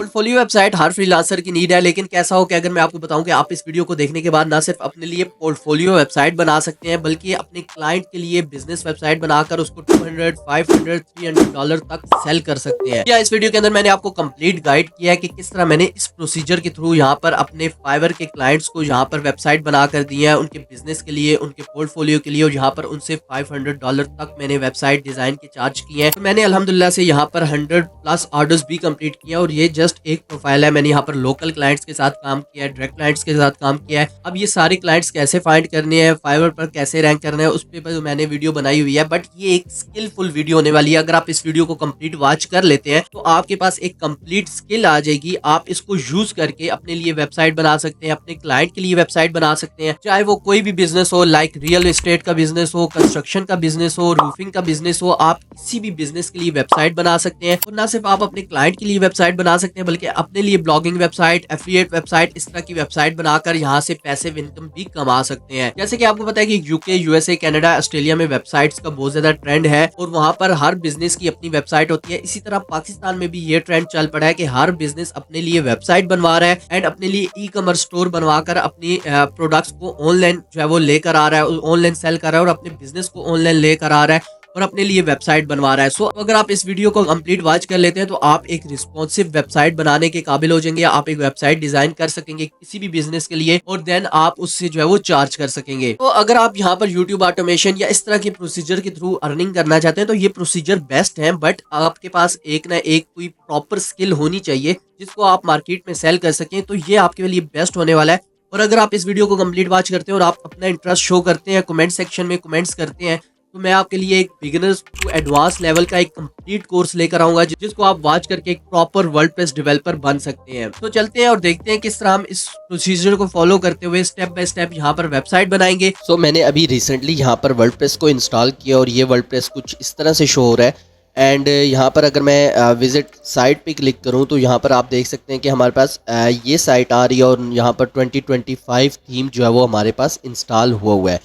Portfolio website हर freelancer की need है, लेकिन कैसा हो कि अगर मैं आपको बताऊं कि आप इस वीडियो को देखने के बाद ना सिर्फ अपने लिए पोर्टफोलियो वेबसाइट बना सकते हैं, बल्कि अपने क्लाइंट के लिए बिजनेस वेबसाइट बनाकर उसको 200, 500, $300 तक सेल कर सकते हैं। या इस वीडियो के अंदर मैंने आपको कंप्लीट गाइड किया है कि किस तरह मैंने इस प्रोसीजर के थ्रू यहाँ पर अपने फाइवर के क्लाइंट्स को यहाँ पर वेबसाइट बनाकर दी है, उनके बिजनेस के लिए, उनके पोर्टफोलियो के लिए, और यहाँ पर उनसे $500 तक मैंने वेबसाइट डिजाइन के चार्ज किए हैं। तो मैंने अल्हम्दुलिल्लाह से यहाँ पर 100+ ऑर्डर्स भी कंप्लीट किया, और ये जस्ट एक प्रोफाइल है। मैंने यहाँ पर लोकल क्लाइंट्स के साथ काम किया है, डायरेक्ट क्लाइंट्स के साथ काम किया है। अब ये सारे क्लाइंट्स कैसे फाइंड करने हैं, फाइवर पर कैसे रैंक करना है, उस पर मैंने वीडियो बनाई हुई है। बट ये एक स्किलफुल वीडियो होने वाली है। अगर आप इस वीडियो को कंप्लीट वॉच कर लेते हैं तो आपके पास एक कंप्लीट स्किल आ जाएगी। आप इसको यूज करके अपने लिए वेबसाइट बना सकते हैं, अपने क्लाइंट के लिए वेबसाइट बना सकते हैं, चाहे वो कोई भी बिजनेस हो, लाइक रियल एस्टेट का बिजनेस हो, कंस्ट्रक्शन का बिजनेस हो, रूफिंग का बिजनेस हो। आप किसी भी बिजनेस के लिए वेबसाइट बना सकते हैं। और ना सिर्फ आप अपने क्लाइंट के लिए वेबसाइट बना सकते हैं, बल्कि अपने लिए ब्लॉगिंग वेबसाइट, एफिलिएट वेबसाइट, इस तरह की वेबसाइट बनाकर यहाँ से पैसिव इनकम भी कमा सकते हैं। जैसे कि आपको पता है कि यूके, यूएसए, कनाडा, ऑस्ट्रेलिया में वेबसाइट्स का बहुत ज्यादा ट्रेंड है, और वहां पर हर बिजनेस की अपनी वेबसाइट होती है। इसी तरह पाकिस्तान में भी ये ट्रेंड चल पड़ा है कि हर बिजनेस अपने लिए वेबसाइट बनवा रहा है एंड अपने लिए ई कॉमर्स स्टोर बनवाकर अपनी प्रोडक्ट्स को ऑनलाइन जो है वो लेकर आ रहा है, ऑनलाइन सेल कर रहा है, और अपने बिजनेस को ऑनलाइन लेकर आ रहा है और अपने लिए वेबसाइट बनवा रहा है। सो अगर आप इस वीडियो को कंप्लीट वॉच कर लेते हैं तो आप एक रिस्पॉन्सिव वेबसाइट बनाने के काबिल हो जाएंगे। आप एक वेबसाइट डिजाइन कर सकेंगे किसी भी बिजनेस के लिए, और देन आप उससे जो है वो चार्ज कर सकेंगे। तो अगर आप यहाँ पर यूट्यूब ऑटोमेशन या इस तरह के प्रोसीजर के थ्रू अर्निंग करना चाहते हैं तो ये प्रोसीजर बेस्ट है। बट आपके पास एक ना एक कोई प्रॉपर स्किल होनी चाहिए जिसको आप मार्केट में सेल कर सकें, तो ये आपके लिए बेस्ट होने वाला है। और अगर आप इस वीडियो को कंप्लीट वॉच करते हैं और आप अपना इंटरेस्ट शो करते हैं, कमेंट सेक्शन में कमेंट्स करते हैं, तो मैं आपके लिए एक बिगिनर्स टू एडवांस लेवल का एक कंप्लीट कोर्स लेकर आऊंगा, जिसको आप वॉच करके एक प्रॉपर वर्डप्रेस डेवलपर बन सकते हैं। तो चलते हैं और देखते हैं किस तरह हम इस प्रोसीजर को फॉलो करते हुए स्टेप बाय स्टेप यहाँ पर वेबसाइट बनाएंगे। सो मैंने अभी रिसेंटली यहाँ पर वर्डप्रेस को इंस्टॉल किया और ये वर्डप्रेस कुछ इस तरह से शो हो रहा है। एंड यहाँ पर अगर मैं विजिट साइट पे क्लिक करूँ तो यहाँ पर आप देख सकते हैं कि हमारे पास ये साइट आ रही है, और यहाँ पर 2025 थीम जो है वो हमारे पास इंस्टॉल हुआ है।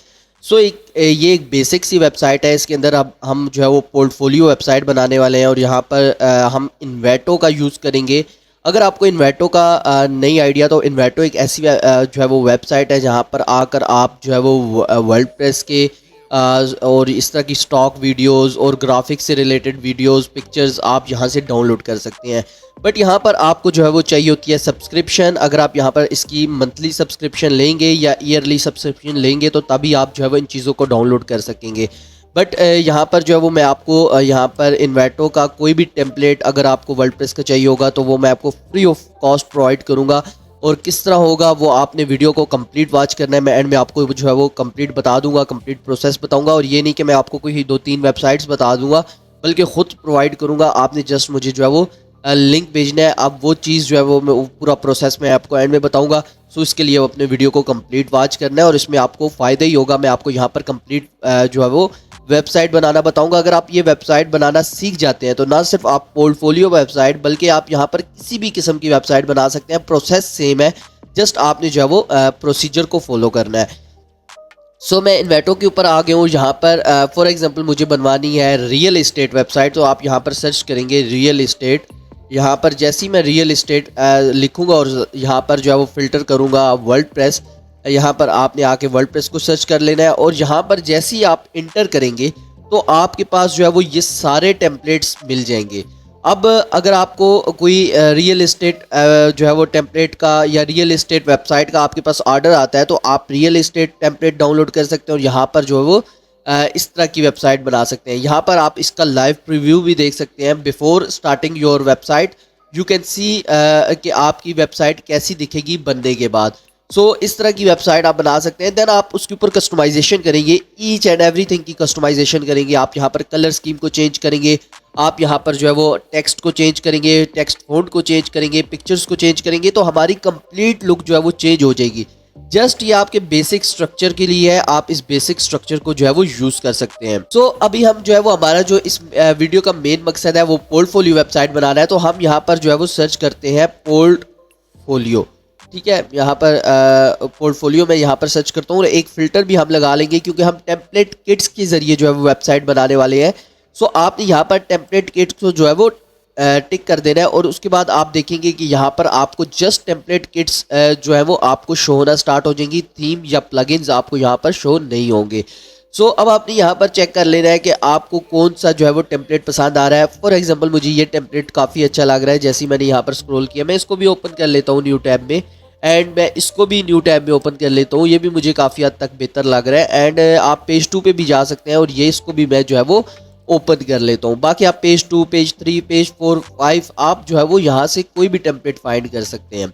सो ये एक बेसिक सी वेबसाइट है। इसके अंदर अब हम जो है वो पोर्टफोलियो वेबसाइट बनाने वाले हैं, और यहाँ पर हम इन्वेटो का यूज़ करेंगे। अगर आपको इन्वेटो का नहीं आइडिया, तो इन्वेटो एक ऐसी जो है वो वेबसाइट है जहाँ पर आकर आप जो है वो वर्डप्रेस के और इस तरह की स्टॉक वीडियोस और ग्राफिक्स से रिलेटेड वीडियोस, पिक्चर्स आप यहाँ से डाउनलोड कर सकते हैं। बट यहाँ पर आपको जो है वो चाहिए होती है सब्सक्रिप्शन। अगर आप यहाँ पर इसकी मंथली सब्सक्रिप्शन लेंगे या ईयरली सब्सक्रिप्शन लेंगे तो तभी आप जो है वो इन चीज़ों को डाउनलोड कर सकेंगे। बट यहाँ पर जो है वो मैं आपको यहाँ पर इन्वेटो का कोई भी टेम्पलेट अगर आपको वर्डप्रेस का चाहिए होगा तो वो मैं आपको फ्री ऑफ कॉस्ट प्रोवाइड करूँगा। और किस तरह होगा वो आपने वीडियो को कंप्लीट वॉच करना है। मैं एंड में आपको जो है वो कंप्लीट बता दूंगा, कंप्लीट प्रोसेस बताऊंगा। और ये नहीं कि मैं आपको कोई 2-3 वेबसाइट्स बता दूंगा, बल्कि ख़ुद प्रोवाइड करूंगा। आपने जस्ट मुझे जो है वो लिंक भेजना है। अब वो चीज़ जो है वो मैं पूरा प्रोसेस मैं आपको एंड में बताऊँगा। सो इसके लिए अपने वीडियो को कंप्लीट वॉच करना है, और इसमें आपको फ़ायदा ही होगा। मैं आपको यहाँ पर कंप्लीट जो है वो वेबसाइट बनाना बताऊंगा। अगर आप ये वेबसाइट बनाना सीख जाते हैं तो ना सिर्फ आप पोर्टफोलियो वेबसाइट, बल्कि आप यहाँ पर किसी भी किस्म की वेबसाइट बना सकते हैं। प्रोसेस सेम है, जस्ट आपने जो है वो प्रोसीजर को फॉलो करना है। सो मैं इन्वेटो के ऊपर आ गया हूँ। यहाँ पर फॉर एग्जांपल मुझे बनवानी है रियल एस्टेट वेबसाइट, तो आप यहाँ पर सर्च करेंगे रियल एस्टेट। यहाँ पर जैसे ही मैं रियल एस्टेट लिखूँगा और यहाँ पर जो है वो फिल्टर करूँगा वर्डप्रेस, यहाँ पर आपने आके वर्डप्रेस को सर्च कर लेना है। और यहाँ पर जैसे ही आप इंटर करेंगे तो आपके पास जो है वो ये सारे टेम्पलेट्स मिल जाएंगे। अब अगर आपको कोई रियल एस्टेट जो है वो टेम्पलेट का या रियल एस्टेट वेबसाइट का आपके पास ऑर्डर आता है, तो आप रियल एस्टेट टेम्पलेट डाउनलोड कर सकते हैं और यहाँ पर जो है वो इस तरह की वेबसाइट बना सकते हैं। यहाँ पर आप इसका लाइव प्रीव्यू भी देख सकते हैं। Before starting your website you can see कि आपकी वेबसाइट कैसी दिखेगी बनने के बाद। सो इस तरह की वेबसाइट आप बना सकते हैं। देन आप उसके ऊपर कस्टमाइजेशन करेंगे, ईच एंड एवरीथिंग की कस्टमाइजेशन करेंगे। आप यहाँ पर कलर स्कीम को चेंज करेंगे, आप यहाँ पर जो है वो टेक्स्ट को चेंज करेंगे, टेक्स्ट फॉन्ट को चेंज करेंगे, पिक्चर्स को चेंज करेंगे, तो हमारी कंप्लीट लुक जो है वो चेंज हो जाएगी। जस्ट ये आपके बेसिक स्ट्रक्चर के लिए है, आप इस बेसिक स्ट्रक्चर को जो है वो यूज कर सकते हैं। सो अभी हम जो है वो हमारा जो इस वीडियो का मेन मकसद है वो पोर्टफोलियो वेबसाइट बनाना है। तो हम यहाँ पर जो है वो सर्च करते हैं पोर्टफोलियो, ठीक है। यहाँ पर पोर्टफोलियो में यहाँ पर सर्च करता हूँ, और एक फ़िल्टर भी हम लगा लेंगे क्योंकि हम टेम्पलेट किट्स के ज़रिए जो है वो वेबसाइट बनाने वाले हैं। सो आपने यहाँ पर टेम्पलेट किट्स को जो है वो टिक कर देना है और उसके बाद आप देखेंगे कि यहाँ पर आपको जस्ट टेम्पलेट किट्स जो है वो आपको शो होना स्टार्ट हो जाएंगी। थीम या प्लगइन्स आपको यहाँ पर शो नहीं होंगे। सो अब आपने यहाँ पर चेक कर लेना है कि आपको कौन सा जो है वो टेम्पलेट पसंद आ रहा है। फॉर एग्जांपल मुझे ये टेम्पलेट काफ़ी अच्छा लग रहा है। जैसे मैंने यहाँ पर स्क्रॉल किया, मैं इसको भी ओपन कर लेता हूँ न्यू टैब में, एंड मैं इसको भी न्यू टैब में ओपन कर लेता हूँ। ये भी मुझे काफ़ी हद तक बेहतर लग रहा है। एंड आप पेज 2 पे भी जा सकते हैं और ये इसको भी मैं जो है वो ओपन कर लेता हूँ। बाकी आप पेज 2, पेज 3, पेज 4, 5 आप जो है वो यहाँ से कोई भी टेम्पलेट फाइंड कर सकते हैं।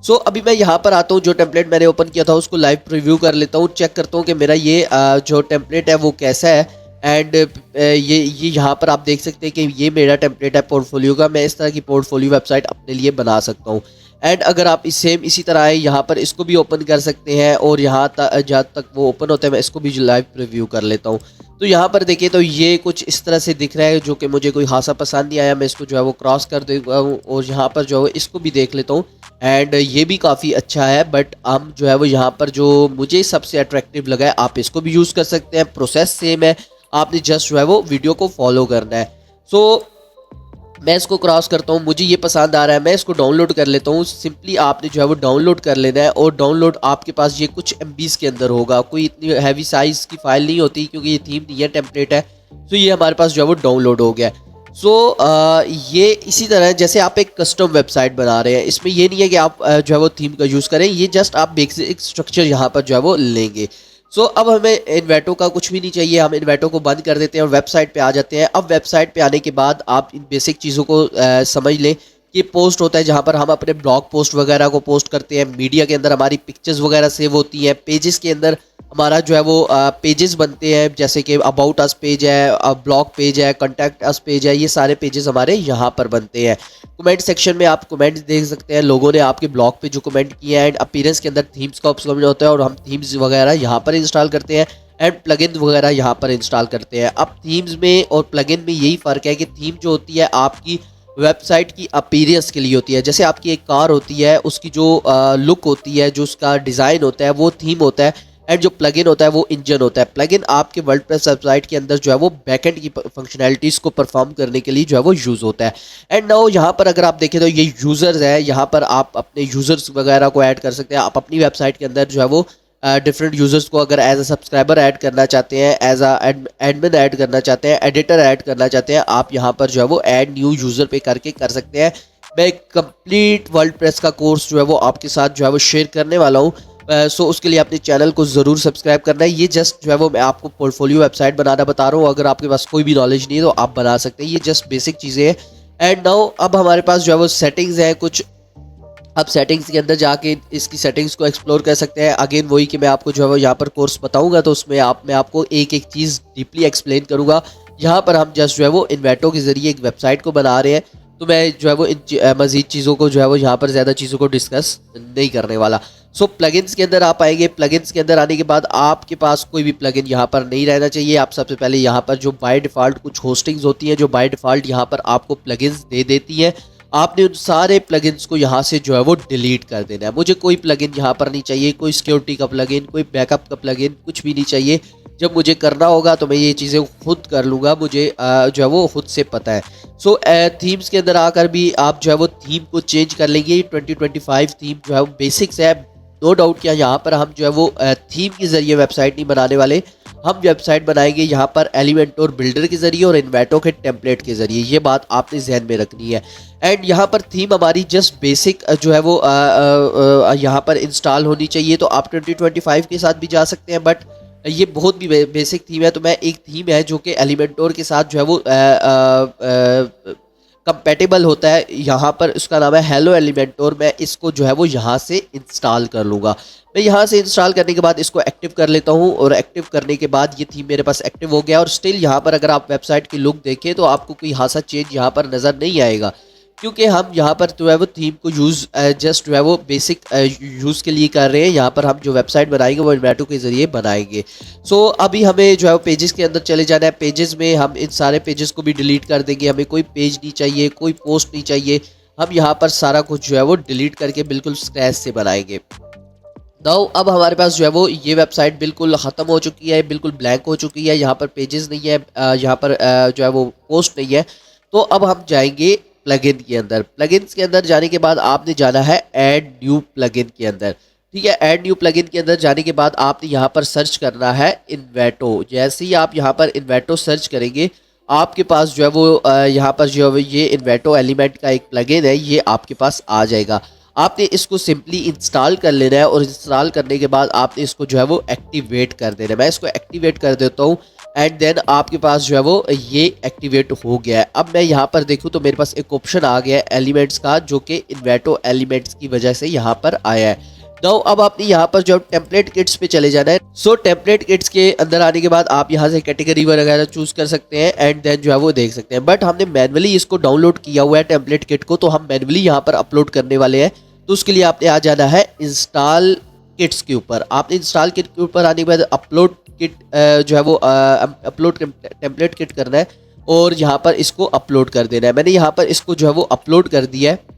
सो अभी मैं यहाँ पर आता हूँ, जो टेम्पलेट मैंने ओपन किया था उसको लाइव प्रीव्यू कर लेता हूँ, चेक करता हूँ कि मेरा ये जो टेम्पलेट है वो कैसा है। एंड ये यहाँ पर आप देख सकते हैं कि ये मेरा टेम्पलेट है पोर्टफोलियो का। मैं इस तरह की पोर्टफोलियो वेबसाइट अपने लिए बना सकता हूँ। एंड अगर आप सेम इसी तरह है यहाँ पर इसको भी ओपन कर सकते हैं और यहाँ जहाँ तक वो ओपन होता है मैं इसको भी लाइव प्रीव्यू कर लेता हूँ। तो यहाँ पर देखिए तो ये कुछ इस तरह से दिख रहा है, जो कि मुझे कोई खासा पसंद नहीं आया। मैं इसको जो है वो क्रॉस कर देता हूँ और यहाँ पर जो है इसको भी देख लेता हूँ। एंड ये भी काफ़ी अच्छा है, बट हम जो है वो यहाँ पर जो मुझे सबसे अट्रैक्टिव लगा है, आप इसको भी यूज़ कर सकते हैं। प्रोसेस सेम है, आपने जस्ट जो है वो वीडियो को फॉलो करना है। सो मैं इसको क्रॉस करता हूँ, मुझे ये पसंद आ रहा है, मैं इसको डाउनलोड कर लेता हूँ। सिंपली आपने जो है वो डाउनलोड कर लेना है और डाउनलोड आपके पास ये कुछ MBs के अंदर होगा, कोई इतनी हैवी साइज़ की फाइल नहीं होती क्योंकि ये थीम नहीं है, टेम्पलेट है। तो ये हमारे पास जो है वो डाउनलोड हो गया। सो ये इसी तरह जैसे आप एक कस्टम वेबसाइट बना रहे हैं, इसमें ये नहीं है कि आप जो है वो थीम का यूज़ करें, ये जस्ट आप बेसिक स्ट्रक्चर यहाँ पर जो है वो लेंगे। सो अब हमें इन्वेटो का कुछ भी नहीं चाहिए, हम इन्वेटो को बंद कर देते हैं और वेबसाइट पे आ जाते हैं। अब वेबसाइट पे आने के बाद आप इन बेसिक चीज़ों को समझ लें कि पोस्ट होता है जहाँ पर हम अपने ब्लॉग पोस्ट वगैरह को पोस्ट करते हैं। मीडिया के अंदर हमारी पिक्चर्स वगैरह सेव होती हैं। पेजेस के अंदर हमारा जो है वो पेजेस बनते हैं, जैसे कि अबाउट अस पेज है, ब्लॉग पेज है, कॉन्टैक्ट अस पेज है, ये सारे पेजेस हमारे यहाँ पर बनते हैं। कमेंट सेक्शन में आप कमेंट्स देख सकते हैं, लोगों ने आपके ब्लॉग पे जो कमेंट किए हैं। एंड अपीयरेंस के अंदर थीम्स का ऑप्शन होता है और हम थीम्स वगैरह यहाँ पर इंस्टॉल करते हैं एंड प्लगइन वगैरह यहाँ पर इंस्टॉल करते हैं। अब थीम्स में और प्लगइन में यही फ़र्क है कि थीम जो होती है आपकी वेबसाइट की अपीयरेंस के लिए होती है। जैसे आपकी एक कार होती है, उसकी जो लुक होती है, जो उसका डिज़ाइन होता है, वो थीम होता है। एंड जो प्लगइन होता है वो इंजन होता है। प्लगइन आपके वर्डप्रेस वेबसाइट के अंदर जो है वो बैकएंड की फंक्शनैलिटीज़ को परफॉर्म करने के लिए जो है वो यूज़ होता है। एंड नाउ यहाँ पर अगर आप देखें तो ये यूज़र्स है, यहाँ पर आप अपने यूज़र्स वगैरह को ऐड कर सकते हैं। आप अपनी वेबसाइट के अंदर जो है वो डिफरेंट यूज़र्स को अगर एज अ सब्सक्राइबर ऐड करना चाहते हैं, एज अ एडमिन ऐड करना चाहते हैं, एडिटर ऐड करना चाहते हैं, आप यहाँ पर जो है वो ऐड न्यू यूज़र पे करके कर सकते हैं। मैं एक कंप्लीट वर्डप्रेस का कोर्स जो है वो आपके साथ जो है वो शेयर करने वाला हूँ। सो उसके लिए अपने चैनल को ज़रूर सब्सक्राइब करना है। ये जस्ट जो है वो मैं आपको पोर्टफोलियो वेबसाइट बनाना बता रहा हूँ। अगर आपके पास कोई भी नॉलेज नहीं है तो आप बना सकते हैं, ये जस्ट बेसिक चीज़ें हैं। एंड नाउ अब हमारे पास जो है वो सेटिंग्स हैं कुछ। आप सेटिंग्स के अंदर जाके इसकी सेटिंग्स को एक्सप्लोर कर सकते हैं। अगेन वही कि मैं आपको जो है वो यहाँ पर कोर्स बताऊँगा तो उसमें मैं आपको एक एक चीज़ डीपली एक्सप्लेन करूँगा। यहाँ पर हम जस्ट जो है वो इन्वेटो के ज़रिए एक वेबसाइट को बना रहे हैं, तो मैं जो है वो इन मज़ीद चीज़ों को जो है वो यहाँ पर ज़्यादा चीज़ों को डिस्कस नहीं करने वाला। सो प्लगइन्स के अंदर आप आएंगे। प्लगइन्स के अंदर आने के बाद आपके पास कोई भी प्लगइन यहाँ पर नहीं रहना चाहिए। आप सबसे पहले यहाँ पर जो बाय डिफ़ॉल्ट कुछ होस्टिंग्स होती हैं, जो बाय डिफ़ॉल्ट यहाँ पर आपको प्लगइन्स दे देती हैं, आपने उन सारे प्लगइन्स को यहाँ से जो है वो डिलीट कर देना है। मुझे कोई प्लगइन यहाँ पर नहीं चाहिए, कोई सिक्योरिटी का प्लगइन, कोई बैकअप का प्लगइन, कुछ भी नहीं चाहिए। जब मुझे करना होगा तो मैं ये चीज़ें खुद कर लूँगा, मुझे जो है वो खुद से पता है। सो थीम्स के अंदर आकर भी आप जो है वो थीम को चेंज कर लेंगे। 2025 थीम जो है वो बेसिक्स है, नो डाउट। क्या यहाँ पर हम जो है वो थीम के ज़रिए वेबसाइट नहीं बनाने वाले, हम वेबसाइट बनाएंगे यहाँ पर एलिमेंटोर बिल्डर के ज़रिए और इन्वेटो के टेम्पलेट के ज़रिए। ये बात आपने जहन में रखनी है। एंड यहाँ पर थीम हमारी जस्ट बेसिक जो है वो यहाँ पर इंस्टॉल होनी चाहिए। तो आप 2025 के साथ भी जा सकते हैं, बट ये बहुत भी बेसिक थीम है। तो मैं एक थीम है जो कि एलिमेंटोर के साथ जो है वो कंपेटेबल होता है, यहाँ पर उसका नाम है हेलो एलिमेंटोर। मैं इसको जो है वो यहाँ से इंस्टॉल कर लूँगा। मैं यहाँ से इंस्टॉल करने के बाद इसको एक्टिव कर लेता हूँ और एक्टिव करने के बाद ये थीम मेरे पास एक्टिव हो गया। और स्टिल यहाँ पर अगर आप वेबसाइट की लुक देखें तो आपको कोई खासा चेंज यहाँ पर नज़र नहीं आएगा, क्योंकि हम यहाँ पर जो है वो थीम को यूज़ जस्ट जो है वो बेसिक यूज़ के लिए कर रहे हैं। यहाँ पर हम जो वेबसाइट बनाएंगे वो इन्वेटो के ज़रिए बनाएंगे। सो अभी हमें जो है वो पेजेस के अंदर चले जाना है। पेजेस में हम इन सारे पेजेस को भी डिलीट कर देंगे। हमें कोई पेज नहीं चाहिए, कोई पोस्ट नहीं चाहिए। हम यहाँ पर सारा कुछ जो है वो डिलीट करके बिल्कुल स्क्रैच से बनाएंगे। नाउ अब हमारे पास जो है वो ये वेबसाइट बिल्कुल ख़त्म हो चुकी है, बिल्कुल ब्लैंक हो चुकी है। यहाँ पर पेजेस नहीं है, यहाँ पर जो है वो पोस्ट नहीं है। तो अब हम जाएंगे प्लगइन के अंदर। प्लगइन्स के अंदर जाने के बाद आपने जाना है ऐड न्यू प्लगइन के अंदर। ठीक है, ऐड न्यू प्लगइन के अंदर जाने के बाद आपने यहाँ पर सर्च करना है इन्वेटो। जैसे ही आप यहाँ पर इन्वेटो सर्च करेंगे आपके पास जो है वो यहाँ पर जो है ये इन्वेटो एलिमेंट का एक प्लगइन है, ये आपके पास आ जाएगा। आपने इसको सिंपली इंस्टॉल कर लेना है और इंस्टॉल करने के बाद आपने इसको जो है वो एक्टिवेट कर देना है। मैं इसको एक्टिवेट कर देता हूँ एंड देन आपके पास जो है वो ये एक्टिवेट हो गया है। अब मैं यहाँ पर देखूँ तो मेरे पास एक ऑप्शन आ गया है एलिमेंट्स का, जो कि इन्वेटो एलिमेंट्स की वजह से यहाँ पर आया है। तो अब आपने यहाँ पर जो टेम्पलेट किट्स पे चले जाना है। सो टेम्पलेट किट्स के अंदर आने के बाद आप यहाँ से कैटेगरी वगैरह चूज कर सकते हैं एंड देन जो है वो देख सकते हैं। बट हमने मैनुअली इसको डाउनलोड किया हुआ है टेम्पलेट किट को, तो हम मैनुअली यहाँ पर अपलोड करने वाले हैं। तो उसके लिए आपने आ जाना है इंस्टॉल किट्स के ऊपर। आपने इंस्टॉल किट के ऊपर आने के बाद अपलोड किट जो है वो अपलोड टेम्पलेट किट करना है और यहाँ पर इसको अपलोड कर देना है। मैंने यहाँ पर इसको जो है वो अपलोड कर दिया है।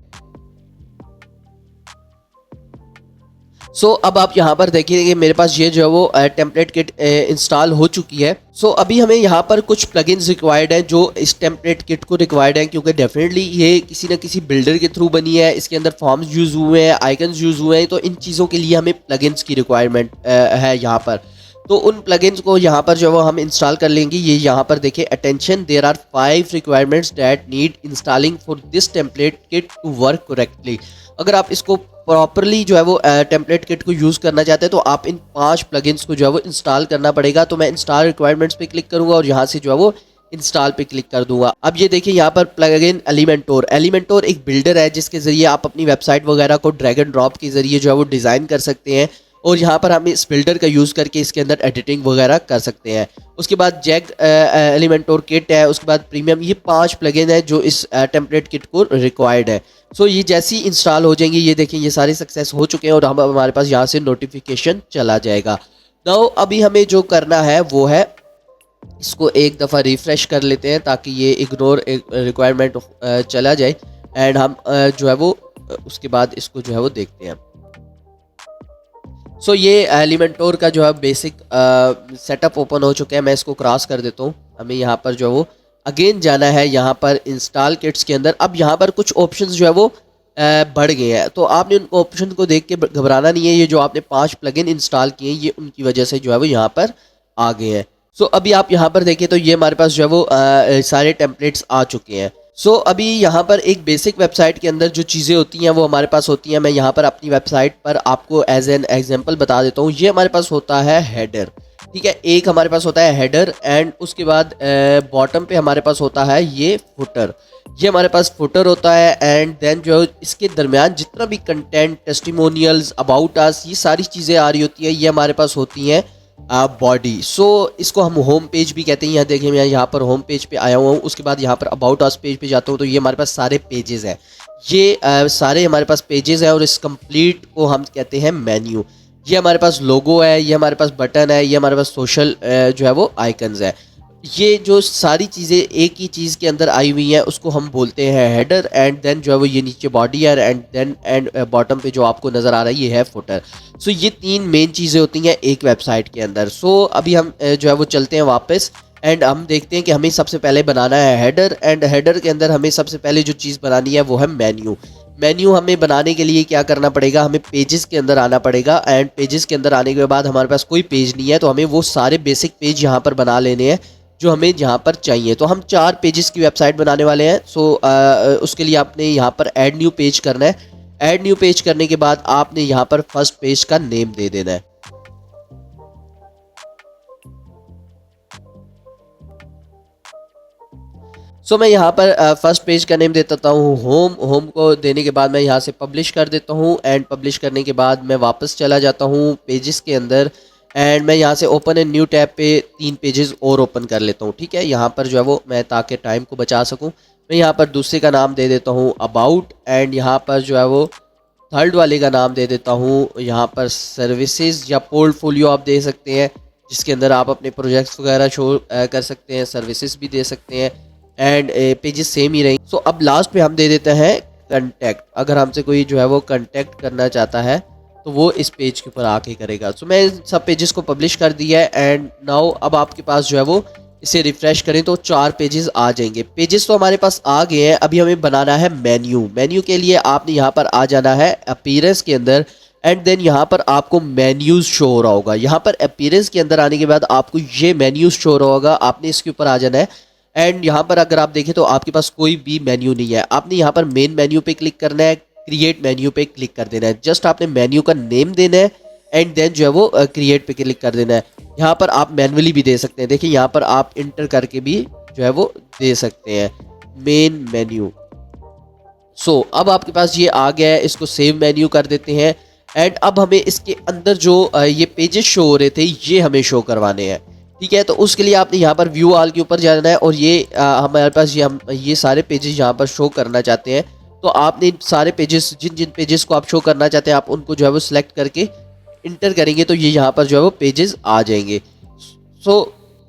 सो अब आप यहाँ पर देखिए कि मेरे पास ये जो है वो टेम्पलेट किट इंस्टॉल हो चुकी है। सो अभी हमें यहाँ पर कुछ प्लगइन्स रिक्वायर्ड हैं जो इस टेम्पलेट किट को रिक्वायर्ड हैं, क्योंकि डेफिनेटली ये किसी न किसी बिल्डर के थ्रू बनी है। इसके अंदर फॉर्म्स यूज़ हुए हैं, आइकन्स यूज़ हुए हैं, तो इन चीज़ों के लिए हमें प्लगइन्स की रिक्वायरमेंट है यहाँ पर। तो उन प्लगइन्स को यहाँ पर जो है वो हम इंस्टॉल कर लेंगे। ये यहाँ पर देखिए, attention, there are 5 requirements that need installing for this template kit to work correctly. अगर आप इसको प्रॉपरली जो है वो टेम्पलेट किट को यूज़ करना चाहते हैं तो आप इन 5 प्लगइन्स को जो है वो इंस्टॉल करना पड़ेगा। तो मैं इंस्टॉल रिक्वायरमेंट्स पे क्लिक करूंगा और यहाँ से जो है वो इंस्टॉल पे क्लिक कर दूंगा। अब ये देखिए यहाँ पर प्लगइन एलिमेंटोर। एलिमेंटोर एक बिल्डर है जिसके ज़रिए आप अपनी वेबसाइट वगैरह को ड्रैग एंड ड्रॉप के ज़रिए जो है वो डिज़ाइन कर सकते हैं और यहाँ पर हम इस बिल्डर का यूज़ करके इसके अंदर एडिटिंग वगैरह कर सकते हैं। उसके बाद जैक एलिमेंटोर किट है, उसके बाद प्रीमियम, ये 5 प्लगइन है जो इस टेम्पलेट किट को रिक्वायर्ड है। सो ये जैसे ही इंस्टॉल हो जाएंगे, ये देखें ये सारे सक्सेस हो चुके हैं और हम हमारे पास यहाँ से नोटिफिकेशन चला जाएगा। नाउ अभी हमें जो करना है वो है इसको एक दफ़ा रिफ़्रेश कर लेते हैं ताकि ये इग्नोर रिक्वायरमेंट चला जाए एंड हम जो है वो उसके बाद इसको जो है वो देखते हैं। सो ये एलिमेंटोर का जो है बेसिक सेटअप ओपन हो चुका है। मैं इसको क्रॉस कर देता हूँ। हमें यहाँ पर जो है वो अगेन जाना है यहाँ पर इंस्टॉल किट्स के अंदर। अब यहाँ पर कुछ ऑप्शंस जो है वो बढ़ गए हैं, तो आपने उन ऑप्शन को देख के घबराना नहीं है। ये जो आपने 5 प्लगइन इंस्टॉल किए हैं ये उनकी वजह से जो है वो यहाँ पर आ गए हैं। सो अभी आप यहाँ पर देखिए तो ये हमारे पास जो है वो सारे टेम्पलेट्स आ चुके हैं। सो अभी यहाँ पर एक बेसिक वेबसाइट के अंदर जो चीज़ें होती हैं वो हमारे पास होती हैं। मैं यहाँ पर अपनी वेबसाइट पर आपको एज एन एग्जांपल बता देता हूँ। ये हमारे पास होता है हेडर, ठीक है, एक हमारे पास होता है हेडर एंड उसके बाद बॉटम पे हमारे पास होता है ये फुटर। ये हमारे पास फुटर होता है एंड देन जो इसके दरमियान जितना भी कंटेंट, टेस्टिमोनियल्स, अबाउट अस, ये सारी चीज़ें आ रही होती हैं, ये हमारे पास होती हैं बॉडी। सो इसको हम होम पेज भी कहते हैं। यहाँ देखिए मैं यहाँ पर होम पेज पे आया हुआ हूँ। उसके बाद यहाँ पर अबाउट अस पेज पे जाता हूँ तो ये हमारे पास सारे पेजेस हैं। ये सारे हमारे पास पेजेस हैं और इस कंप्लीट को हम कहते हैं मेन्यू। ये हमारे पास लोगो है, ये हमारे पास बटन है, ये हमारे पास सोशल जो है वो आइकन्स है। ये जो सारी चीज़ें एक ही चीज़ के अंदर आई हुई हैं उसको हम बोलते हैं हेडर एंड देन जो है वो ये नीचे बॉडी है एंड देन बॉटम पे जो आपको नज़र आ रहा है ये है फुटर। सो ये 3 मेन चीज़ें होती हैं एक वेबसाइट के अंदर। सो अभी हम जो है वो चलते हैं वापस एंड हम देखते हैं कि हमें सबसे पहले बनाना है हेडर एंड हेडर के अंदर हमें सबसे पहले जो चीज़ बनानी है वो है मेन्यू। मेन्यू हमें बनाने के लिए क्या करना पड़ेगा, हमें पेजेस के अंदर आना पड़ेगा एंड पेजेस के अंदर आने के बाद हमारे पास कोई पेज नहीं है तो हमें वो सारे बेसिक पेज यहाँ पर बना लेने हैं जो हमें यहाँ पर चाहिए। तो हम 4 पेजेस की वेबसाइट बनाने वाले हैं। सो उसके लिए आपने यहाँ पर ऐड न्यू पेज करना है। ऐड न्यू पेज करने के बाद आपने यहाँ पर फर्स्ट पेज का नेम दे देना है। सो मैं यहाँ पर फर्स्ट पेज का नेम दे देता हूँ होम। होम को देने के बाद मैं यहाँ से पब्लिश कर देता हूँ एंड पब्लिश करने के बाद मैं वापस चला जाता हूँ पेजेस के अंदर एंड मैं यहाँ से ओपन ए न्यू टैब पे 3 पेजेस और ओपन कर लेता हूँ। ठीक है, यहाँ पर जो है वो मैं ताकि टाइम को बचा सकूँ मैं यहाँ पर दूसरे का नाम दे देता हूँ अबाउट एंड यहाँ पर जो है वो थर्ड वाले का नाम दे देता हूँ यहाँ पर सर्विसेज या पोर्टफोलियो आप दे सकते हैं, जिसके अंदर आप अपने प्रोजेक्ट्स वगैरह शो कर सकते हैं, सर्विसेज भी दे सकते हैं एंड पेजेस सेम ही रहेंगे। सो अब लास्ट पे हम दे देते हैं कंटेक्ट। अगर हमसे कोई जो है वो कंटेक्ट करना चाहता है तो वो इस पेज के ऊपर आके करेगा। सो मैं सब पेजेस को पब्लिश कर दिया है एंड नाउ अब आपके पास जो है वो इसे रिफ्रेश करें तो 4 पेजेस आ जाएंगे। पेजेस तो हमारे पास आ गए हैं, अभी हमें बनाना है मेन्यू। मेन्यू के लिए आपने यहाँ पर आ जाना है अपीयरेंस के अंदर, एंड देन यहाँ पर आपको मेन्यूज शो हो रहा होगा। यहाँ पर अपीयरेंस के अंदर आने के बाद आपको ये मेन्यूज शो हो रहा होगा, आपने इसके ऊपर आ जाना है। एंड यहाँ पर अगर आप देखें तो आपके पास कोई भी मेन्यू नहीं है। आपने यहाँ पर मेन मेन्यू पे क्लिक करना है, क्रिएट मेन्यू पे क्लिक कर देना है। जस्ट आपने मेन्यू का नेम देना है एंड देन जो है वो क्रिएट पे क्लिक कर देना है। यहाँ पर आप मैनुअली भी दे सकते हैं, देखिए यहाँ पर आप इंटर करके भी जो है वो दे सकते हैं मेन मेन्यू। सो अब आपके पास ये आ गया है, इसको सेव मेन्यू कर देते हैं। एंड अब हमें इसके अंदर जो ये पेजेस शो हो रहे थे ये हमें शो करवाने हैं, ठीक है। तो उसके लिए आपने यहाँ पर व्यू ऑल के ऊपर जाना है और ये हमारे पास ये सारे पेजेस यहाँ पर शो करना चाहते हैं। तो आपने सारे पेजेस, जिन जिन पेजेस को आप शो करना चाहते हैं आप उनको जो है वो सिलेक्ट करके इंटर करेंगे तो ये यहाँ पर जो है वो पेजेस आ जाएंगे। सो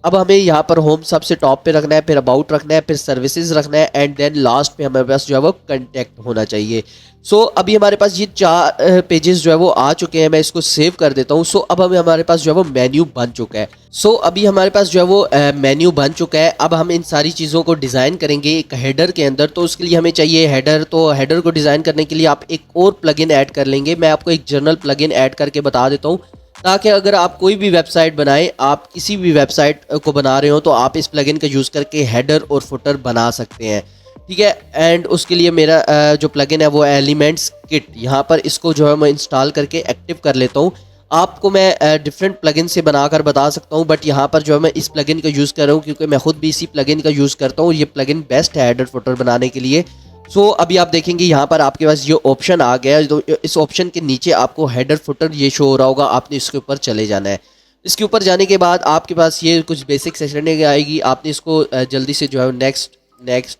अब हमें यहाँ पर होम सबसे टॉप पे रखना है, फिर अबाउट रखना है, फिर सर्विसेज रखना है एंड देन लास्ट पे हमारे पास जो है वो कंटेक्ट होना चाहिए। सो अभी हमारे पास ये 4 पेजेस जो है वो आ चुके हैं। मैं इसको सेव कर देता हूँ। सो अब हमारे पास जो है वो मेन्यू बन चुका है। सो अभी हमारे पास जो है वो मेन्यू बन चुका है। अब हम इन सारी चीज़ों को डिज़ाइन करेंगे एक हेडर के अंदर। तो उसके लिए हमें चाहिए हेडर। तो हेडर को डिज़ाइन करने के लिए आप एक और प्लगइन ऐड कर लेंगे। मैं आपको एक जनरल प्लगइन ऐड करके बता देता हूँ, ताकि अगर आप कोई भी वेबसाइट बनाएं, आप किसी भी वेबसाइट को बना रहे हो तो आप इस प्लगइन का यूज़ करके हेडर और फुटर बना सकते हैं, ठीक है। एंड उसके लिए मेरा जो प्लगइन है वो एलिमेंट्स किट। यहाँ पर इसको जो है मैं इंस्टॉल करके एक्टिव कर लेता हूँ। आपको मैं डिफरेंट प्लगइन से बनाकर बता सकता हूँ, बट यहाँ पर जो है मैं इस प्लगइन का यूज़ कर रहा हूँ क्योंकि मैं खुद भी इसी प्लगइन का यूज़ करता हूँ। ये प्लगइन बेस्ट है हेडर फुटर बनाने के लिए। सो अभी आप देखेंगे यहाँ पर आपके पास ये ऑप्शन आ गया है। तो इस ऑप्शन के नीचे आपको हेडर फुटर ये शो हो रहा होगा, आपने इसके ऊपर चले जाना है। इसके ऊपर जाने के बाद आपके पास ये कुछ बेसिक सेशनिंग आएगी। आपने इसको जल्दी से जो है नेक्स्ट नेक्स्ट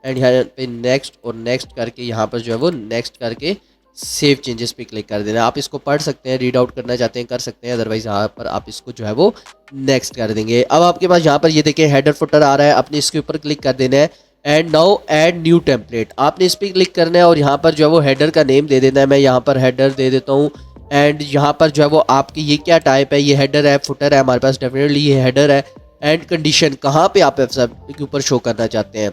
एंड यहाँ पे नेक्स्ट और नेक्स्ट करके यहाँ पर जो है वो नेक्स्ट करके सेव चेंजेस पे क्लिक कर देना है। आप इसको पढ़ सकते हैं, रीड आउट करना चाहते हैं कर सकते हैं, अदरवाइज यहाँ पर आप इसको जो है वो नेक्स्ट कर देंगे। अब आपके पास यहाँ पर ये देखें हेडर फुटर आ रहा है, आपने इसके ऊपर क्लिक कर देना है। And now add new template, आपने इस पर क्लिक करना है और यहाँ पर जो है वो हेडर का नेम दे देना है। मैं यहाँ पर हेडर दे देता हूँ। एंड यहाँ पर जो है वो आपकी ये क्या टाइप है, ये हेडर है फुटर है, हमारे पास डेफिनेटली ये हेडर है। एंड कंडीशन कहाँ पे आप वेबसाइट के ऊपर शो करना चाहते हैं,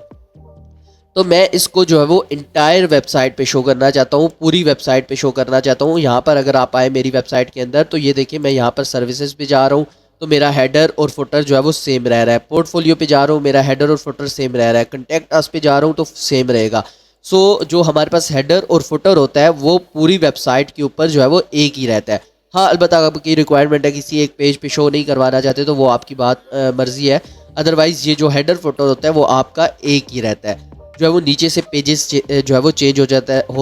तो मैं इसको जो है वो इंटायर वेबसाइट पे शो करना चाहता हूँ, पूरी वेबसाइट पे शो करना चाहता हूँ। यहाँ पर अगर आप आए मेरी वेबसाइट के अंदर तो ये देखिए मैं यहाँ पर सर्विसेज पे जा रहा हूँ तो मेरा हेडर और फुटर जो है वो सेम रह रहा है। पोर्टफोलियो पे जा रहा हूँ, मेरा हेडर और फुटर सेम रह रहा है। कंटेक्ट अस पे जा रहा हूँ तो सेम रहेगा। सो जो हमारे पास हेडर और फुटर होता है वो पूरी वेबसाइट के ऊपर जो है वो एक ही रहता है। हाँ अलबत्ता आपकी रिक्वायरमेंट है किसी एक पेज पे शो नहीं करवाना चाहते तो वो आपकी बात मर्जी है। अदरवाइज़ ये जो हेडर फुटर होता है वो आपका एक ही रहता है। जो है वो नीचे से पेजेस जो है वो चेंज हो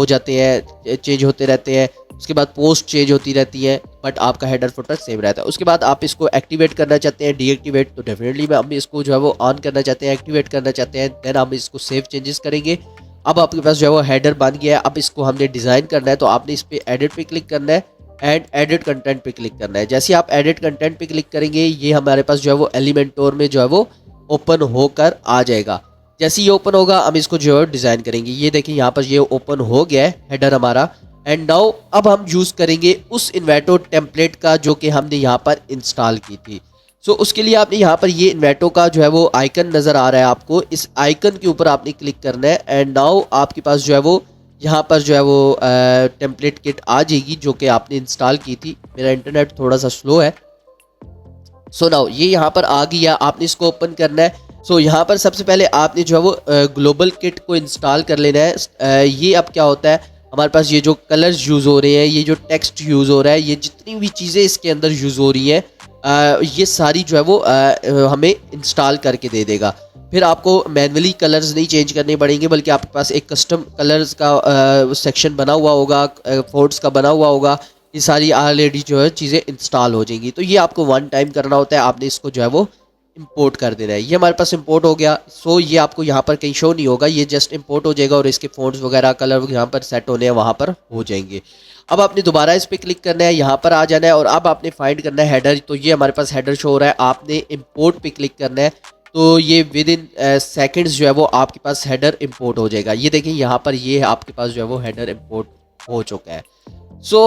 जाते हैं, चेंज होते रहते हैं। उसके बाद पोस्ट चेंज होती रहती है, बट आपका हेडर फुटर सेम रहता है। उसके बाद आप इसको एक्टिवेट करना चाहते हैं, डीएक्टिवेट, तो डेफिनेटली हम इसको जो है वो ऑन करना चाहते हैं, एक्टिवेट करना चाहते हैं। देन हम इसको सेव चेंजेस करेंगे। अब आपके पास जो है वो हेडर बन गया है। अब इसको हमने डिज़ाइन करना है तो आपने इस पर एडिट पे क्लिक करना है एंड एडिट कंटेंट पे क्लिक करना है। जैसे आप एडिट कंटेंट पे क्लिक करेंगे ये हमारे पास जो है वो एलिमेंटोर में जो है वो ओपन होकर आ जाएगा। जैसे ये ओपन होगा हम इसको जो है डिज़ाइन करेंगे। ये देखिए यहाँ पर ये ओपन हो गया है हेडर हमारा। एंड नाउ अब हम यूज़ करेंगे उस इन्वेटो टेम्पलेट का जो कि हमने यहाँ पर इंस्टॉल की थी। सो उसके लिए आपने यहाँ पर ये इन्वेटो का जो है वो आइकन नज़र आ रहा है आपको, इस आइकन के ऊपर आपने क्लिक करना है। एंड नाउ आपके पास जो है वो यहाँ पर जो है वो टेम्पलेट किट आ जाएगी जो कि आपने इंस्टॉल की थी। मेरा इंटरनेट थोड़ा सा स्लो है। सो नाउ ये यहाँ पर आ गया, आपने इसको ओपन करना है। सो यहाँ पर सबसे पहले आपने जो है वो ग्लोबल किट को इंस्टॉल कर लेना है। ये अब क्या होता है, हमारे पास ये जो कलर्स यूज़ हो रहे हैं, ये जो टेक्स्ट यूज़ हो रहा है, ये जितनी भी चीज़ें इसके अंदर यूज़ हो रही हैं ये सारी जो है वो हमें इंस्टॉल करके दे देगा। फिर आपको मैनुअली कलर्स नहीं चेंज करने पड़ेंगे, बल्कि आपके पास एक कस्टम कलर्स का सेक्शन बना हुआ होगा, फोर्ट्स का बना हुआ होगा। ये सारी ऑलरेडी जो है चीज़ें इंस्टॉल हो जाएंगी। तो ये आपको वन टाइम करना होता है, आपने इसको जो है वो इंपोर्ट कर देना है। ये हमारे पास इंपोर्ट हो गया। सो ये आपको यहाँ पर कहीं शो नहीं होगा, ये जस्ट इंपोर्ट हो जाएगा और इसके फ़ॉन्ट्स वगैरह कलर यहाँ पर सेट होने हैं, वहाँ पर हो जाएंगे। अब आपने दोबारा इस पर क्लिक करना है, यहाँ पर आ जाना है और अब आपने फाइंड करना है हेडर। तो ये हमारे पास हेडर शो हो रहा है, आपने इंपोर्ट पे क्लिक करना है। तो ये विद इन सेकेंड्स जो है वो आपके पास हेडर इंपोर्ट हो जाएगा। ये देखें यहाँ पर ये आपके पास जो है वो हेडर इंपोर्ट हो चुका है। सो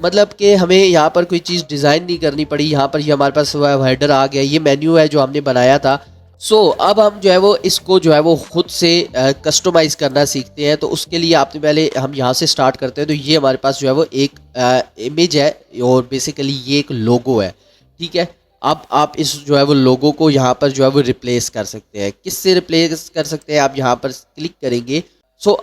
मतलब कि हमें यहाँ पर कोई चीज़ डिज़ाइन नहीं करनी पड़ी। यहाँ पर ये हमारे पास हेडर आ गया। ये मेन्यू है जो हमने बनाया था। अब हम जो है वो इसको जो है वो खुद से कस्टमाइज़ करना सीखते हैं। तो उसके लिए आपने पहले हम यहाँ से स्टार्ट करते हैं। तो ये हमारे पास जो है वो एक इमेज है और बेसिकली ये एक लोगो है, ठीक है। अब आप इस जो है वो लोगो को यहाँ पर जो है वो रिप्लेस कर सकते हैं। किससे रिप्लेस कर सकते हैं? आप यहाँ पर क्लिक करेंगे।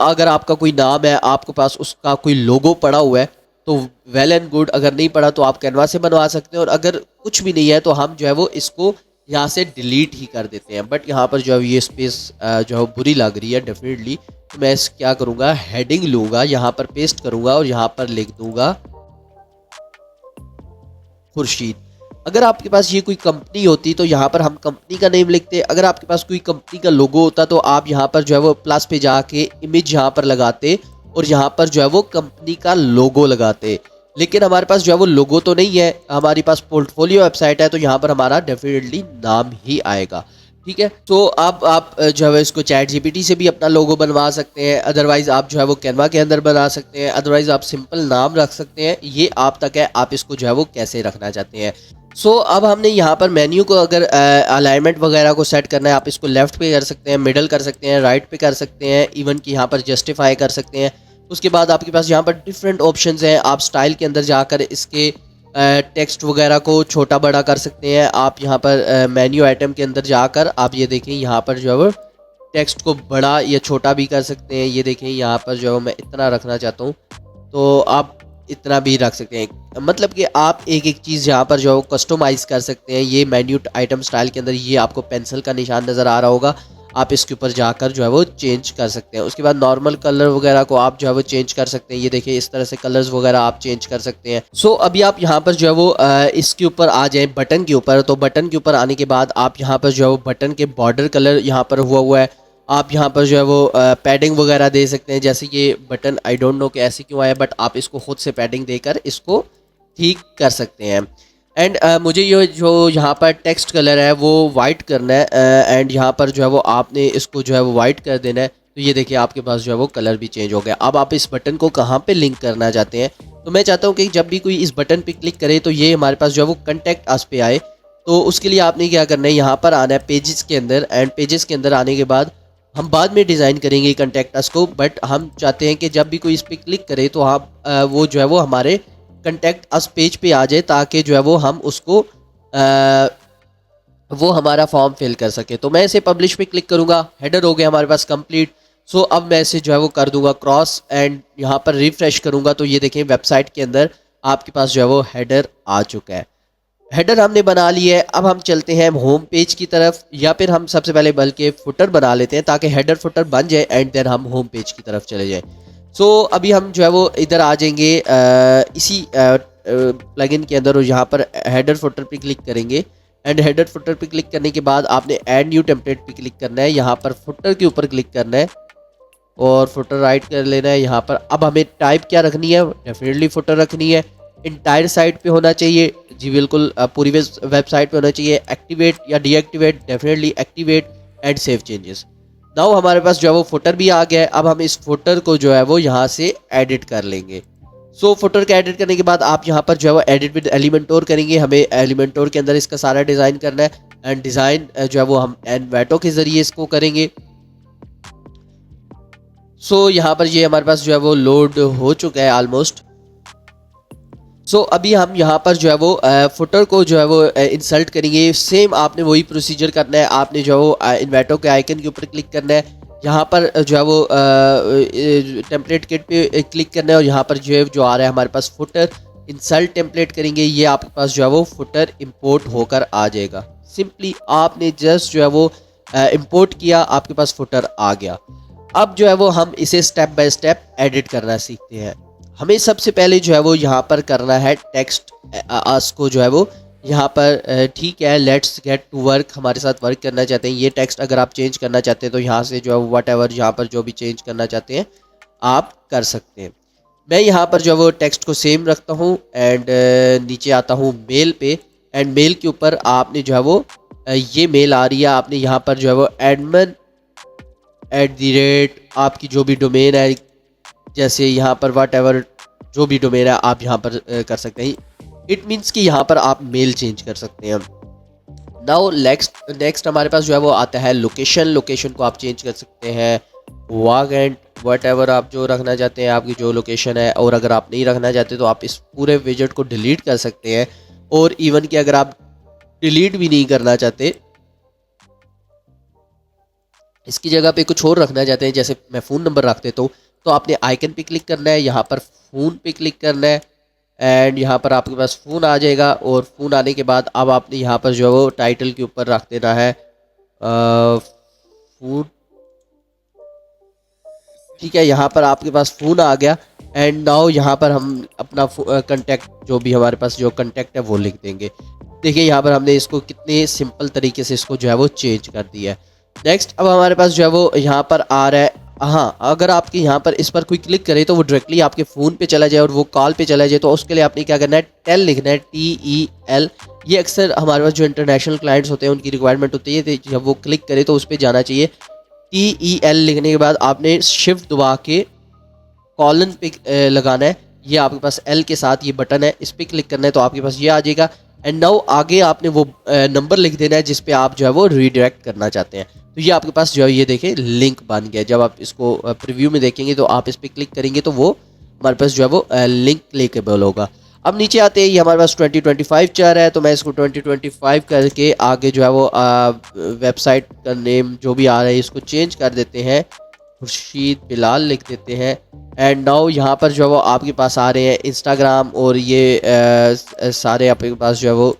अगर आपका कोई नाम है, आपके पास उसका कोई लोगो पड़ा हुआ है तो वेल एंड गुड। अगर नहीं पड़ा तो आप कैनवा से बनवा सकते हैं, और अगर कुछ भी नहीं है तो हम जो है वो इसको यहाँ से डिलीट ही कर देते हैं। बट यहाँ पर जो है ये स्पेस जो है बुरी लग रही है डेफिनेटली। तो मैं इस क्या करूँगा, हेडिंग लूँगा, यहाँ पर पेस्ट करूँगा और यहाँ पर लिख दूँगा खुर्शीद। अगर आपके पास ये कोई कंपनी होती तो यहाँ पर हम कंपनी का नेम लिखते। अगर आपके पास कोई कंपनी का लोगो होता तो आप यहाँ पर जो है वो प्लस पे जाके इमेज यहाँ पर लगाते और यहाँ पर जो है वो कंपनी का लोगो लगाते। लेकिन हमारे पास जो है वो लोगो तो नहीं है, हमारे पास पोर्टफोलियो वेबसाइट है, तो यहाँ पर हमारा डेफिनेटली नाम ही आएगा, ठीक है। अब आप जो है इसको चैट जीपीटी से भी अपना लोगो बनवा सकते हैं। अदरवाइज़ आप जो है वो कैनवा के अंदर बना सकते हैं। अदरवाइज़ आप सिंपल नाम रख सकते हैं। ये आप तक है, आप इसको जो है वो कैसे रखना चाहते हैं। अब हमने यहाँ पर मेन्यू को अगर अलाइनमेंट वगैरह को सेट करना है, आप इसको लेफ़्ट पे कर सकते हैं, मिडल कर सकते हैं, राइट पे कर सकते हैं, इवन कि यहाँ पर जस्टिफाई कर सकते हैं। उसके बाद आपके पास यहाँ पर डिफरेंट ऑप्शंस हैं। आप स्टाइल के अंदर जाकर इसके टेक्स्ट वगैरह को छोटा बड़ा कर सकते हैं। आप यहाँ पर मेन्यू आइटम के अंदर जाकर आप ये देखें, यहाँ पर जो है वो टेक्स्ट को बड़ा या छोटा भी कर सकते हैं। ये देखें यहाँ पर जो है मैं इतना रखना चाहता हूँ तो आप इतना भी रख सकते हैं। मतलब कि आप एक एक चीज़ यहाँ पर जो है वो कस्टमाइज़ कर सकते हैं। ये मेन्यू आइटम स्टाइल के अंदर ये आपको पेंसिल का निशान नज़र आ रहा होगा, आप इसके ऊपर जाकर जो है वो चेंज कर सकते हैं। उसके बाद नॉर्मल कलर वगैरह को आप जो है वो चेंज कर सकते हैं। ये देखिए इस तरह से कलर्स वगैरह आप चेंज कर सकते हैं। अभी आप यहाँ पर जो है वो इसके ऊपर आ जाएं बटन के ऊपर। तो बटन के ऊपर आने के बाद आप यहाँ पर जो है वो बटन के बॉर्डर कलर यहाँ पर हुआ है। आप यहाँ पर जो है वो पैडिंग वगैरह दे सकते हैं। जैसे ये बटन आई डोंट नो कि ऐसे क्यों आया, बट आप इसको खुद से पैडिंग देकर इसको ठीक कर सकते हैं। एंड मुझे ये जो यहाँ पर टेक्स्ट कलर है वो वाइट करना है, एंड यहाँ पर जो है वो आपने इसको जो है वो वाइट कर देना है। तो ये देखिए आपके पास जो है वो कलर भी चेंज हो गया। अब आप इस बटन को कहाँ पे लिंक करना चाहते हैं? तो मैं चाहता हूँ कि जब भी कोई इस बटन पे क्लिक करे तो ये हमारे पास जो है वो कॉन्टैक्ट अस पे आए। तो उसके लिए आपने क्या करना है, यहाँ पर आना है पेजेस के अंदर, एंड पेजेस के अंदर आने के बाद हम बाद में डिज़ाइन करेंगे कॉन्टैक्ट अस को, बट हम चाहते हैं कि जब भी कोई इस पर क्लिक करे तो आप वो जो है वो हमारे कॉन्टैक्ट अस पेज पे आ जाए, ताकि जो है वो हम उसको वो हमारा फॉर्म फिल कर सके। तो मैं इसे पब्लिश पे क्लिक करूँगा, हेडर हो गया हमारे पास कंप्लीट। अब मैं इसे जो है वो कर दूंगा क्रॉस, एंड यहाँ पर रिफ्रेश करूँगा तो ये देखें वेबसाइट के अंदर आपके पास जो है वो हेडर आ चुका है। हेडर हमने बना लिया है। अब हम चलते हैं होम पेज की तरफ, या फिर हम सबसे पहले बल्कि फुटर बना लेते हैं ताकि हेडर फुटर बन जाए एंड देन हम होम पेज की तरफ चले जाएं। अभी हम जो है वो इधर आ जाएंगे इसी प्लगइन के अंदर, और यहाँ पर हेडर फुटर पे क्लिक करेंगे। एंड हेडर फुटर पे क्लिक करने के बाद आपने ऐड न्यू टेम्पलेट पे क्लिक करना है। यहाँ पर फुटर के ऊपर क्लिक करना है और फुटर राइट कर लेना है। यहाँ पर अब हमें टाइप क्या रखनी है? डेफिनेटली फुटर रखनी है। इंटायर साइट पे होना चाहिए जी, बिल्कुल पूरी वेबसाइट पे होना चाहिए। एक्टिवेट या deactivate? Definitely activate and save changes. Now हमारे पास जो है वो फुटर भी आ गया है। अब हम इस फुटर को जो है वो यहाँ से एडिट कर लेंगे। फुटर का एडिट करने के बाद आप यहाँ पर जो है वो एडिट विद एलिमेंटोर करेंगे। हमें एलिमेंटोर के अंदर इसका सारा डिज़ाइन करना है, एंड डिज़ाइन जो है वो हम एनवेटो के ज़रिए इसको करेंगे। यहाँ पर ये हमारे पास जो है वो लोड हो चुका है ऑलमोस्ट। अभी हम यहाँ पर जो है वो फुटर को जो है वो इंसर्ट करेंगे। सेम आपने वही प्रोसीजर करना है। आपने जो है वो इन्वेटो के आइकन के ऊपर क्लिक करना है, यहाँ पर जो है वो टेम्पलेट किट पे क्लिक करना है, और यहाँ पर जो आ रहा है हमारे पास फुटर इंसर्ट टेम्पलेट करेंगे। ये आपके पास जो है वो फुटर इंपोर्ट होकर आ जाएगा। सिंपली आपने जस्ट जो है वो इंपोर्ट किया, आपके पास फुटर आ गया। अब जो है वो हम इसे स्टेप बाय स्टेप एडिट करना सीखते हैं। हमें सबसे पहले जो है वो यहाँ पर करना है टेक्स्ट अस को जो है वो यहाँ पर ठीक है, लेट्स गेट टू वर्क, हमारे साथ वर्क करना चाहते हैं। ये टेक्स्ट अगर आप चेंज करना चाहते हैं तो यहाँ से जो है वट एवर यहाँ पर जो भी चेंज करना चाहते हैं आप कर सकते हैं। मैं यहाँ पर जो है वो टेक्स्ट को सेम रखता हूँ, एंड नीचे आता हूँ मेल पे, एंड मेल के ऊपर आपने जो है वो ये मेल आ रही है, आपने यहाँ पर जो है वो admin@ आपकी जो भी डोमेन है, जैसे यहाँ पर वट एवर जो भी डोमेन है आप यहाँ पर कर सकते हैं। इट मीन्स कि यहाँ पर आप मेल चेंज कर सकते हैं। नाउ नेक्स्ट हमारे पास जो है वो आता है लोकेशन को आप चेंज कर सकते हैं, वाग एंड वट एवर आप जो रखना चाहते हैं आपकी जो लोकेशन है। और अगर आप नहीं रखना चाहते तो आप इस पूरे विजेट को डिलीट कर सकते हैं। और इवन कि अगर आप डिलीट भी नहीं करना चाहते, इसकी जगह पे कुछ और रखना चाहते हैं, जैसे मैं फ़ोन नंबर रख देता हूँ, तो आपने आइकन पे क्लिक करना है, यहाँ पर फ़ोन पे क्लिक करना है एंड यहाँ पर आपके पास फ़ोन आ जाएगा। और फ़ोन आने के बाद अब आपने यहाँ पर जो है वो टाइटल के ऊपर रख देना है फ़ोन। ठीक है, यहाँ पर आपके पास फ़ोन आ गया एंड नाउ यहाँ पर हम अपना कंटेक्ट जो भी हमारे पास जो कंटेक्ट है वो लिख देंगे। देखिए यहाँ पर हमने इसको कितने सिंपल तरीके से इसको जो है वो चेंज कर दिया है। नेक्स्ट अब हमारे पास जो है वो यहाँ पर आ रहा है, हाँ अगर आपके यहाँ पर इस पर कोई क्लिक करे तो वो डायरेक्टली आपके फ़ोन पे चला जाए और वो कॉल पे चला जाए, तो उसके लिए आपने क्या करना है, टेल लिखना है, TEL। ये अक्सर हमारे पास जो इंटरनेशनल क्लाइंट्स होते हैं उनकी रिक्वायरमेंट होती है, तो जब वो क्लिक करे तो उस पर जाना चाहिए। TEL लिखने के बाद आपने शिफ्ट दबा के कॉलन पे लगाना है, ये आपके पास L के साथ ये बटन है, इस पर क्लिक करना है तो आपके पास ये आ जाएगा। एंड नाउ आगे आपने वो नंबर लिख देना है जिस पे आप जो है वो रीडायरेक्ट करना चाहते हैं। तो ये आपके पास जो है ये देखें लिंक बन गया। जब आप इसको प्रीव्यू में देखेंगे तो आप इस पर क्लिक करेंगे तो वो हमारे पास जो है वो लिंक क्लिकेबल होगा। अब नीचे आते हैं, ये हमारे पास 2025 चल रहा है, तो मैं इसको 2025 करके आगे जो है वो वेबसाइट का नेम जो भी आ रहा है इसको चेंज कर देते हैं, खुर्शीद बिलाल लिख देते हैं। एंड नाउ यहाँ पर जो है वो आपके पास आ रहे हैं इंस्टाग्राम और ये सारे आपके पास जो है वो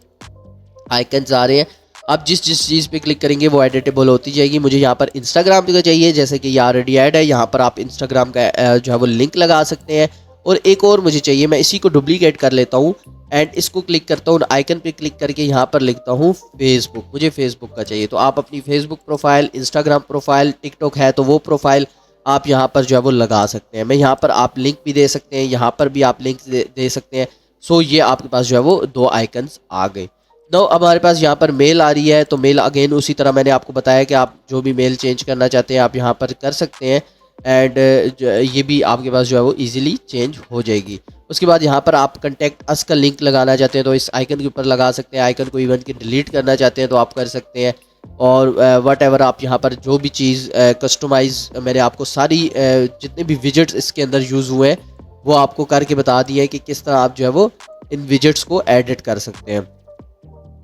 आइकन्स आ रहे हैं। आप जिस चीज़ पे क्लिक करेंगे वो एडिटेबल होती जाएगी। मुझे यहाँ पर इंस्टाग्राम का चाहिए, जैसे कि ये ऑलरेडी ऐड है, यहाँ पर आप इंस्टाग्राम का जो है वो लिंक लगा सकते हैं। और एक और मुझे चाहिए, मैं इसी को डुप्लीकेट कर लेता हूँ एंड इसको क्लिक करता हूँ, आइकन पे क्लिक करके यहाँ पर लिखता हूँ फेसबुक। मुझे फेसबुक का चाहिए, तो आप अपनी Facebook profile, Instagram profile, TikTok है तो वो प्रोफाइल आप यहाँ पर जो है वो लगा सकते हैं। मैं यहाँ पर आप लिंक भी दे सकते हैं, यहाँ पर भी आप लिंक दे सकते हैं। सो ये आपके पास जो है वो दो आइकन्स आ गए। नो अब हमारे पास यहाँ पर मेल आ रही है, तो मेल अगेन उसी तरह मैंने आपको बताया कि आप जो भी मेल चेंज करना चाहते हैं आप यहाँ पर कर सकते हैं एंड ये भी आपके पास जो है वो इजीली चेंज हो जाएगी। उसके बाद यहाँ पर आप कंटेक्ट अस का लिंक लगाना चाहते हैं तो इस आइकन के ऊपर लगा सकते हैं। आइकन को इवन के डिलीट करना चाहते हैं तो आप कर सकते हैं। और वट एवर आप यहाँ पर जो भी चीज़ कस्टमाइज़, मैंने आपको सारी जितने भी विजेट्स इसके अंदर यूज़ हुए हैं वो आपको करके बता दिया है कि किस तरह आप जो है वो इन विजेट्स को एडिट कर सकते हैं।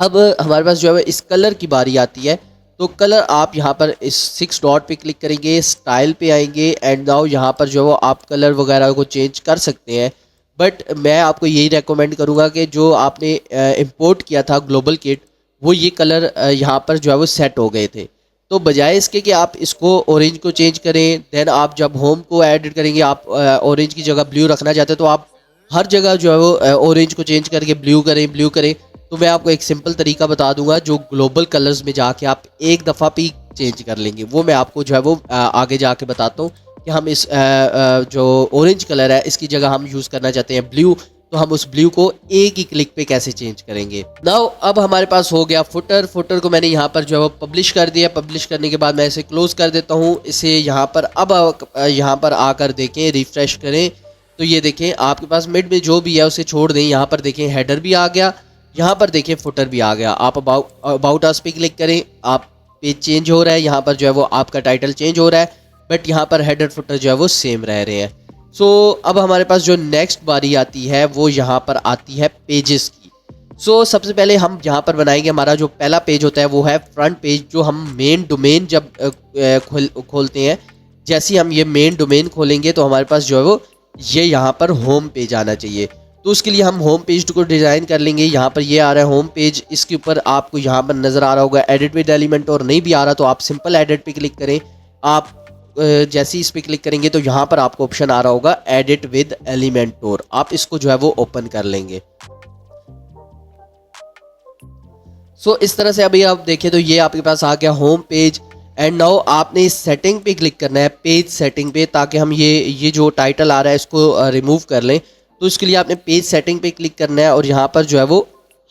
अब हमारे पास जो है इस कलर की बारी आती है, तो कलर आप यहाँ पर इस 6 डॉट पे क्लिक करेंगे, स्टाइल पे आएंगे एंड नाउ यहाँ पर जो है वो आप कलर वगैरह को चेंज कर सकते हैं। बट मैं आपको यही रेकमेंड करूँगा कि जो आपने इंपोर्ट किया था ग्लोबल किट, वो ये कलर यहाँ पर जो है वो सेट हो गए थे। तो बजाय इसके कि आप इसको ऑरेंज को चेंज करें, देन आप जब होम को एडिट करेंगे आप ऑरेंज की जगह ब्लू रखना चाहते हैं तो आप हर जगह जो है वो ऑरेंज को चेंज करके ब्लू करें। तो मैं आपको एक सिंपल तरीका बता दूंगा जो ग्लोबल कलर्स में जाके आप एक दफ़ा पे चेंज कर लेंगे। वो मैं आपको जो है वो आगे जाके बताता हूँ कि हम इस जो ऑरेंज कलर है इसकी जगह हम यूज़ करना चाहते हैं ब्लू, तो हम उस ब्लू को एक ही क्लिक पे कैसे चेंज करेंगे। नाउ अब हमारे पास हो गया फुटर को मैंने यहाँ पर जो है वो पब्लिश कर दिया। पब्लिश करने के बाद मैं इसे क्लोज कर देता हूँ। इसे यहाँ पर अब यहाँ पर आकर देखें, रिफ्रेश करें तो ये देखें आपके पास मिड में जो भी है उसे छोड़ दें। यहाँ पर देखें हेडर भी आ गया, यहाँ पर देखें फुटर भी आ गया। आप अबाउट अस पे क्लिक करें, आप पेज चेंज हो रहा है, यहाँ पर जो है वो आपका टाइटल चेंज हो रहा है, बट यहाँ पर हेडर फुटर जो है वो सेम रह रहे हैं। सो अब हमारे पास जो नेक्स्ट बारी आती है वो यहाँ पर आती है पेजेस की। सो सबसे पहले हम यहाँ पर बनाएंगे, हमारा जो पहला पेज होता है वो है फ्रंट पेज, जो हम मेन डोमेन जब खोलते हैं। जैसे ही हम ये मेन डोमेन खोलेंगे तो हमारे पास जो है वो ये यहाँ पर होम पेज आना चाहिए। तो उसके लिए हम होम पेज को डिज़ाइन कर लेंगे। यहाँ पर ये आ रहा है होम पेज, इसके ऊपर आपको यहाँ पर नज़र आ रहा होगा एडिट विद एलिमेंट, और नहीं भी आ रहा तो आप सिंपल एडिट पे क्लिक करें। आप जैसे ही इस पर क्लिक करेंगे तो यहाँ पर आपको ऑप्शन आ रहा होगा एडिट विद एलिमेंटोर, आप इसको जो है वो ओपन कर लेंगे। सो इस तरह से अभी आप देखें तो ये आपके पास आ गया होम पेज। एंड नाउ आपने इस सेटिंग पे क्लिक करना है, पेज सेटिंग पे, ताकि हम ये जो टाइटल आ रहा है इसको रिमूव कर लें। तो इसके लिए आपने पेज सेटिंग पे क्लिक करना है और यहाँ पर जो है वो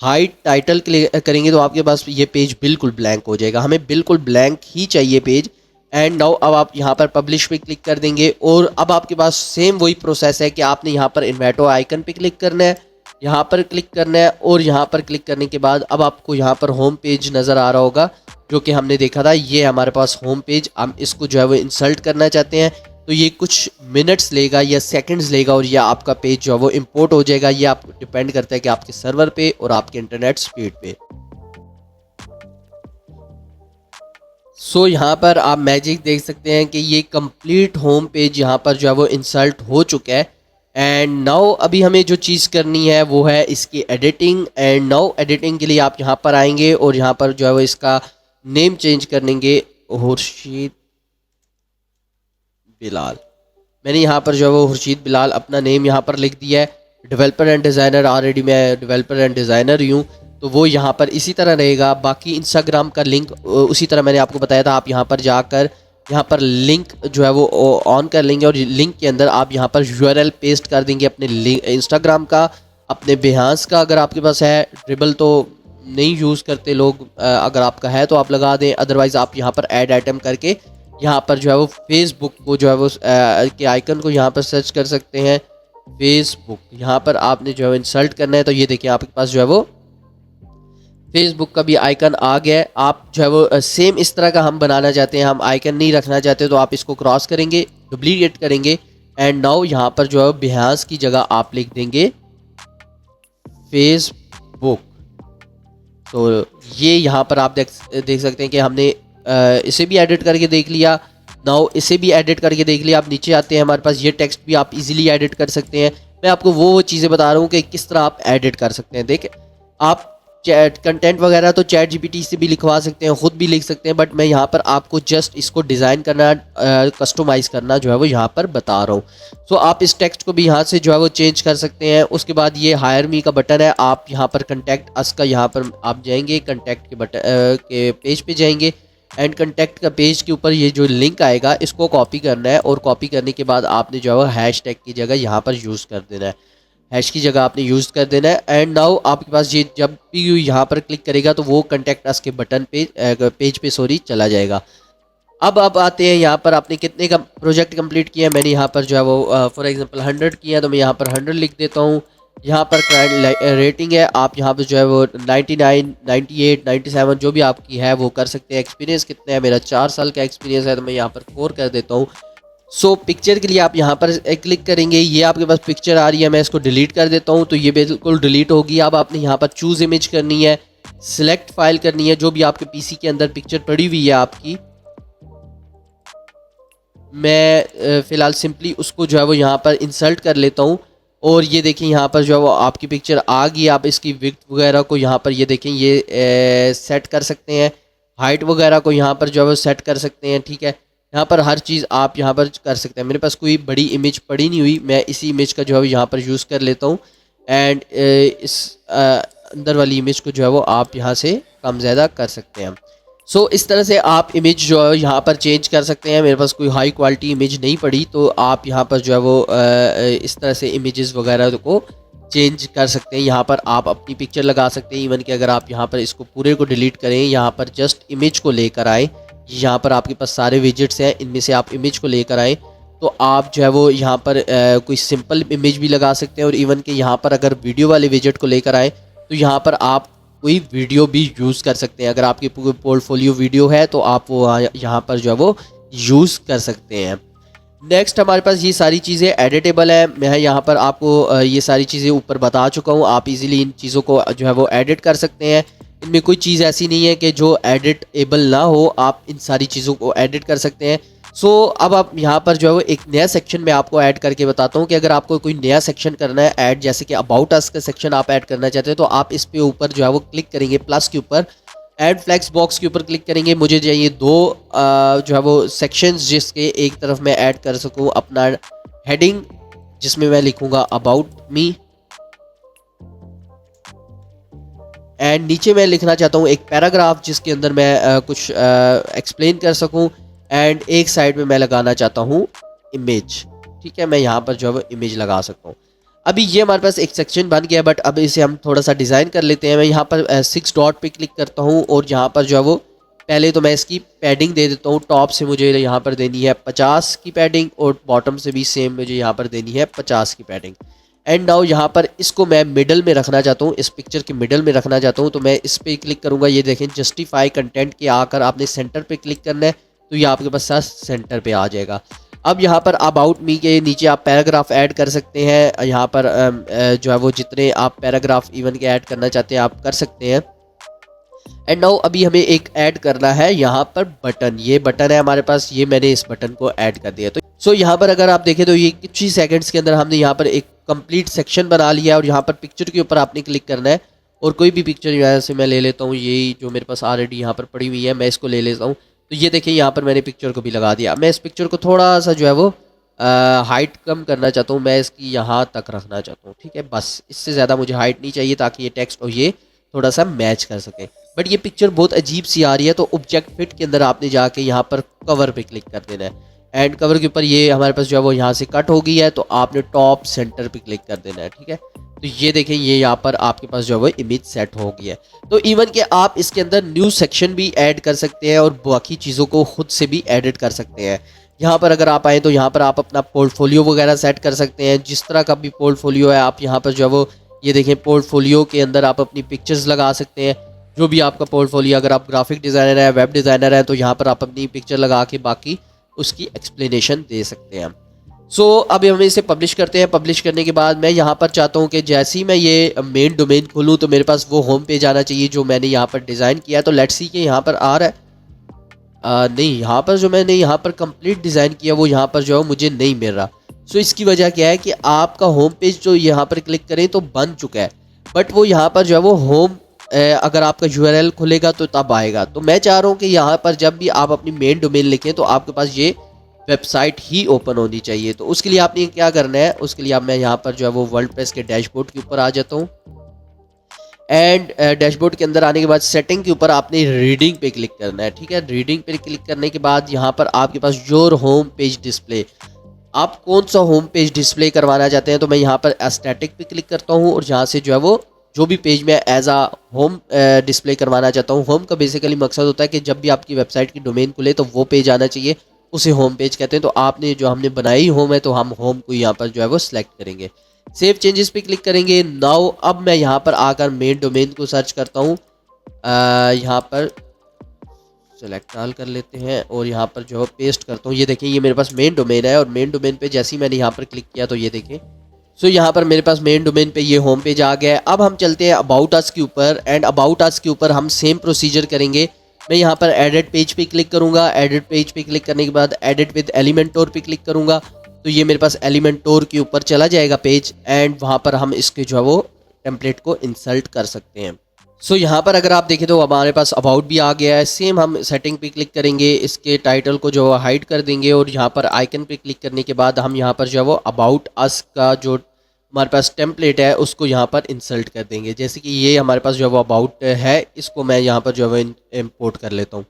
हाइड टाइटल क्लिक करेंगे तो आपके पास ये पेज बिल्कुल ब्लैंक हो जाएगा। हमें बिल्कुल ब्लैंक ही चाहिए पेज। एंड नाउ अब आप यहाँ पर पब्लिश पे क्लिक कर देंगे और अब आपके पास सेम वही प्रोसेस है कि आपने यहाँ पर इन्वेटो आइकन पे क्लिक करना है, यहाँ पर क्लिक करना है और यहाँ पर क्लिक करने के बाद अब आपको यहाँ पर होम पेज नज़र आ रहा होगा जो कि हमने देखा था। ये हमारे पास होम पेज, हम इसको जो है वो इंसल्ट करना चाहते हैं तो ये कुछ मिनट्स लेगा या सेकंड्स लेगा और यह आपका पेज जो है वो इंपोर्ट हो जाएगा। ये आप डिपेंड करता है कि आपके सर्वर पे और आपके इंटरनेट स्पीड पे। सो यहाँ पर आप मैजिक देख सकते हैं कि ये कंप्लीट होम पेज यहाँ पर जो है वो इंसल्ट हो चुका है। एंड नाउ अभी हमें जो चीज़ करनी है वो है इसकी एडिटिंग। एंड नाउ एडिटिंग के लिए आप यहाँ पर आएंगे और यहाँ पर जो है वो इसका नेम चेंज करेंगे, खुर्शीद बिलाल। मैंने यहाँ पर जो है वो खुर्शीद बिलाल अपना नेम यहाँ पर लिख दिया है। डेवलपर एंड डिज़ाइनर, ऑलरेडी मैं डेवलपर एंड डिज़ाइनर ही हूँ तो वो यहाँ पर इसी तरह रहेगा। बाकी इंस्टाग्राम का लिंक उसी तरह मैंने आपको बताया था, आप यहाँ पर जाकर यहाँ पर लिंक जो है वो ऑन कर लेंगे और लिंक के अंदर आप यहाँ पर यूआरएल पेस्ट कर देंगे अपने इंस्टाग्राम का, अपने बिहांस का। अगर आपके पास है, ड्रिबल तो नहीं यूज़ करते लोग, अगर आपका है तो आप लगा दें। अदरवाइज़ आप यहाँ पर ऐड आइटम करके यहाँ पर जो है वो फेसबुक को जो है वो के आइकन को यहाँ पर सर्च कर सकते हैं। फेसबुक यहाँ पर आपने जो है इंसल्ट करना है तो ये देखिए आपके पास जो है वो फेसबुक का भी आइकन आ गया है। आप जो है वो सेम इस तरह का हम बनाना चाहते हैं, हम आइकन नहीं रखना चाहते तो आप इसको क्रॉस करेंगे, डुप्लीकेट करेंगे एंड नाउ यहाँ पर जो है बिहांस की जगह आप लिख देंगे फेसबुक। तो ये यहाँ पर आप देख सकते हैं कि हमने इसे भी एडिट करके देख लिया। नाउ इसे भी एडिट करके देख लिया। आप नीचे आते हैं, हमारे पास ये टेक्स्ट भी आप इजीली एडिट कर सकते हैं। मैं आपको वो चीज़ें बता रहा हूँ कि किस तरह आप एडिट कर सकते हैं। देखिए आप कंटेंट वगैरह तो चैट जीपीटी से भी लिखवा सकते हैं, ख़ुद भी लिख सकते हैं, बट मैं यहाँ पर आपको जस्ट इसको डिज़ाइन करना, कस्टमाइज़ करना जो है वो यहाँ पर बता रहा हूँ। सो आप इस टेक्स्ट को भी यहाँ से जो है वो चेंज कर सकते हैं। उसके बाद ये हायर मी का बटन है, आप यहाँ पर कंटेक्ट अस का यहाँ पर आप जाएंगे, कंटेक्ट के बटन के पेज पे जाएंगे एंड कंटेक्ट का पेज के ऊपर ये जो लिंक आएगा इसको कॉपी करना है और कॉपी करने के बाद आपने जो है वो हैश टैग की जगह यहाँ पर यूज़ कर देना है, हैश की जगह आपने यूज़ कर देना है। एंड नाउ आपके पास ये जब भी यहाँ पर क्लिक करेगा तो वो कंटेक्ट अस के बटन पेज पे चला जाएगा। अब आप आते हैं यहाँ पर आपने कितने का प्रोजेक्ट कंप्लीट किया है। मैंने यहाँ पर जो है वो फॉर एग्जांपल 100 किया है तो मैं यहाँ पर 100 लिख देता हूँ। यहाँ पर क्लाइंट रेटिंग है, आप यहाँ पर जो है वो 99, 98, 97 जो भी आपकी है वो कर सकते हैं। एक्सपीरियंस कितना है, मेरा 4 साल का एक्सपीरियंस है तो मैं यहाँ पर 4 कर देता हूँ। सो पिक्चर के लिए आप यहाँ पर क्लिक करेंगे, ये आपके पास पिक्चर आ रही है, मैं इसको डिलीट कर देता हूँ तो ये बिल्कुल डिलीट होगी। अब आपने यहाँ पर चूज़ इमेज करनी है, सिलेक्ट फाइल करनी है, जो भी आपके पीसी के अंदर पिक्चर पड़ी हुई है आपकी। मैं फ़िलहाल सिंपली उसको जो है वो यहाँ पर इंसल्ट कर लेता हूँ और ये देखें यहाँ पर जो है वो आपकी पिक्चर आ गई। आप इसकी विड्थ वगैरह को यहाँ पर ये देखें ये सेट कर सकते हैं, हाइट वगैरह को यहाँ पर जो है वो सेट कर सकते हैं। ठीक है, यहाँ पर हर चीज़ आप यहाँ पर कर सकते हैं। मेरे पास कोई बड़ी इमेज पड़ी नहीं हुई, मैं इसी इमेज का जो है यहाँ पर यूज़ कर लेता हूँ एंड इस अंदर वाली इमेज को जो है वो आप यहाँ से कम ज़्यादा कर सकते हैं। सो इस तरह से आप इमेज जो है यहाँ पर चेंज कर सकते हैं। मेरे पास कोई हाई क्वालिटी इमेज नहीं पड़ी तो आप यहाँ पर जो है वो इस तरह से इमेजेस वगैरह को चेंज कर सकते हैं। यहाँ पर आप अपनी पिक्चर लगा सकते हैं। इवन कि अगर आप यहाँ पर इसको पूरे को डिलीट करें, यहाँ पर जस्ट इमेज को लेकर आए, यहाँ पर आपके पास सारे विजेट्स हैं, इनमें से आप इमेज को लेकर आएँ तो आप जो है वो यहाँ पर कोई सिंपल इमेज भी लगा सकते हैं। और इवन कि यहाँ पर अगर वीडियो वाले विजेट को लेकर आएँ तो यहाँ पर आप कोई वीडियो भी यूज़ कर सकते हैं। अगर आपकी पोर्टफोलियो वीडियो है तो आप वो यहाँ पर जो है वो यूज़ कर सकते हैं। नेक्स्ट हमारे पास ये सारी चीज़ें एडिटेबल है। मैं यहाँ पर आपको ये सारी चीज़ें ऊपर बता चुका हूँ, आप इजीली इन चीज़ों को जो है वो एडिट कर सकते हैं। इनमें कोई चीज़ ऐसी नहीं है कि जो एडिटेबल ना हो, आप इन सारी चीज़ों को एडिट कर सकते हैं। सो अब आप यहाँ पर जो है वो एक नया सेक्शन में आपको ऐड करके बताता हूँ कि अगर आपको कोई नया सेक्शन करना है ऐड, जैसे कि अबाउट अस का सेक्शन आप ऐड करना चाहते हैं तो आप इस पे ऊपर जो है वो क्लिक करेंगे, प्लस के ऊपर ऐड फ्लैक्स बॉक्स के ऊपर क्लिक करेंगे। मुझे चाहिए 2 जो है वो सेक्शंस जिसके एक तरफ मैं ऐड कर सकूँ अपना हेडिंग, जिसमें मैं लिखूँगा अबाउट मी एंड नीचे मैं लिखना चाहता हूँ एक पैराग्राफ जिसके अंदर मैं कुछ एक्सप्लेन कर सकूँ एंड एक साइड में मैं लगाना चाहता हूँ इमेज। ठीक है, मैं यहाँ पर जो है वो इमेज लगा सकता हूँ। अभी ये हमारे पास एक सेक्शन बन गया, बट अब इसे हम थोड़ा सा डिज़ाइन कर लेते हैं। मैं यहाँ पर 6 डॉट पे क्लिक करता हूँ और यहाँ पर जो है वो पहले तो मैं इसकी पैडिंग दे देता हूँ। टॉप से मुझे यहाँ पर देनी है 50 की पैडिंग और बॉटम से भी सेम मुझे यहाँ पर देनी है 50 की पैडिंग। एंड नाउ यहाँ पर इसको मैं मिडल में रखना चाहता हूँ, इस पिक्चर के मिडल में रखना चाहता हूँ, तो मैं इस पर क्लिक करूँगा। ये देखें जस्टिफाई कंटेंट के आकर आपने सेंटर पे क्लिक करना है, तो ये आपके पास सेंटर पे आ जाएगा। अब यहाँ पर अबाउट मी के नीचे आप पैराग्राफ ऐड कर सकते हैं। यहाँ पर जो है वो जितने आप पैराग्राफ इवन के ऐड करना चाहते हैं आप कर सकते हैं। एंड नाउ अभी हमें एक ऐड करना है यहाँ पर बटन, ये बटन है हमारे पास, ये मैंने इस बटन को ऐड कर दिया। तो सो यहाँ पर अगर आप देखें तो ये कुछ ही सेकंड्स के अंदर हमने यहाँ पर एक कंप्लीट सेक्शन बना लिया है। और यहाँ पर पिक्चर के ऊपर आपने क्लिक करना है और कोई भी पिक्चर यहाँ से मैं ले लेता हूँ, यही जो मेरे पास ऑलरेडी यहाँ पर पड़ी हुई है, मैं इसको ले लेता हूँ। तो ये देखिए यहाँ पर मैंने पिक्चर को भी लगा दिया। मैं इस पिक्चर को थोड़ा सा जो है वो हाइट कम करना चाहता हूँ, मैं इसकी यहाँ तक रखना चाहता हूँ, ठीक है, बस इससे ज़्यादा मुझे हाइट नहीं चाहिए, ताकि ये टेक्स्ट और ये थोड़ा सा मैच कर सके। बट ये पिक्चर बहुत अजीब सी आ रही है, तो ऑब्जेक्ट फिट के अंदर आपने जाके यहाँ पर कवर पे क्लिक कर देना है। एंड कवर के ऊपर ये हमारे पास जो है वो यहाँ से कट हो गई है, तो आपने टॉप सेंटर पे क्लिक कर देना है, ठीक है। तो ये देखें ये यहाँ पर आपके पास जो है वो इमेज सेट हो गई है। तो इवन कि आप इसके अंदर न्यू सेक्शन भी ऐड कर सकते हैं और बाकी चीज़ों को खुद से भी एडिट कर सकते हैं। यहाँ पर अगर आप आए तो यहाँ पर आप अपना पोर्टफोलियो वगैरह सेट कर सकते हैं, जिस तरह का भी पोर्टफोलियो है आप यहाँ पर जो है वो ये देखें पोर्टफोलियो के अंदर आप अपनी पिक्चर्स लगा सकते हैं, जो भी आपका पोर्टफोलियो। अगर आप ग्राफिक डिज़ाइनर है, वेब डिज़ाइनर है, तो यहाँ पर आप अपनी पिक्चर लगा के बाकी उसकी एक्सप्लेनेशन दे सकते हैं। सो अब हम इसे पब्लिश करते हैं। पब्लिश करने के बाद मैं यहाँ पर चाहता हूँ कि जैसे ही मैं ये मेन डोमेन खोलूँ तो मेरे पास वो होम पेज आना चाहिए जो मैंने यहाँ पर डिज़ाइन किया है। तो लेट्स सी कि यहाँ पर आ रहा है, नहीं, यहाँ पर जो मैंने यहाँ पर कंप्लीट डिज़ाइन किया वो यहाँ पर जो है मुझे नहीं मिल रहा। सो इसकी वजह क्या है कि आपका होम पेज जो यहाँ पर क्लिक करें तो बन चुका है, बट वो यहाँ पर जो है वो होम अगर आपका यूआरएल खुलेगा तो तब आएगा। तो मैं चाह रहा हूँ कि यहाँ पर जब भी आप अपनी मेन डोमेन लिखें तो आपके पास ये वेबसाइट ही ओपन होनी चाहिए। तो उसके लिए आपने क्या करना है, उसके लिए मैं यहाँ पर जो है वो वर्ल्डप्रेस के डैशबोर्ड के ऊपर आ जाता हूँ। एंड डैशबोर्ड के अंदर आने के बाद सेटिंग के ऊपर आपने रीडिंग पे क्लिक करना है, ठीक है। रीडिंग पे क्लिक करने के बाद यहाँ पर आपके पास योर होम पेज डिस्प्ले, आप कौन सा होम पेज डिस्प्ले करवाना चाहते हैं। तो मैं यहाँ पर एस्थेटिक पे क्लिक करता हूँ और यहाँ से जो है वो जो भी पेज मैं एज आ होम डिस्प्ले करवाना चाहता हूँ। होम का बेसिकली मकसद होता है कि जब भी आपकी वेबसाइट की डोमेन खुले तो वो पेज आना चाहिए, उसे होम पेज कहते हैं। तो आपने जो हमने बनाई होम है तो हम होम को यहाँ पर जो है वो सिलेक्ट करेंगे, सेव चेंजेस पे क्लिक करेंगे। नाउ अब मैं यहाँ पर आकर मेन डोमेन को सर्च करता हूँ, यहाँ पर सेलेक्ट ऑल कर लेते हैं और यहाँ पर जो है पेस्ट करता हूँ। ये देखें ये मेरे पास मेन डोमेन है और मेन डोमेन पे जैसे ही मैंने यहाँ पर क्लिक किया तो ये देखें सो यहाँ पर मेरे पास मेन डोमेन पे ये होम पेज आ गया है। अब हम चलते हैं अबाउट अस के ऊपर, एंड अबाउट अस के ऊपर हम सेम प्रोसीजर करेंगे। मैं यहाँ पर एडिट पेज पे क्लिक करूँगा, एडिट पेज पे क्लिक करने के बाद एडिट विद एलिमेंटोर पे क्लिक करूँगा, तो ये मेरे पास एलिमेंटोर के ऊपर चला जाएगा पेज, एंड वहाँ पर हम इसके जो है वो टेम्पलेट को इंसर्ट कर सकते हैं। सो यहाँ पर अगर आप देखें तो हमारे पास अबाउट भी आ गया है। सेम हम सेटिंग पे क्लिक करेंगे, इसके टाइटल को जो हाइड कर देंगे और यहाँ पर आइकन पे क्लिक करने के बाद हम यहाँ पर जो है वो अबाउट अस का जो हमारे पास टेम्पलेट है उसको यहाँ पर इंसर्ट कर देंगे। जैसे कि ये हमारे पास जो है वो अबाउट है, इसको मैं यहाँ पर जो है वो इम्पोर्ट कर लेता हूँ।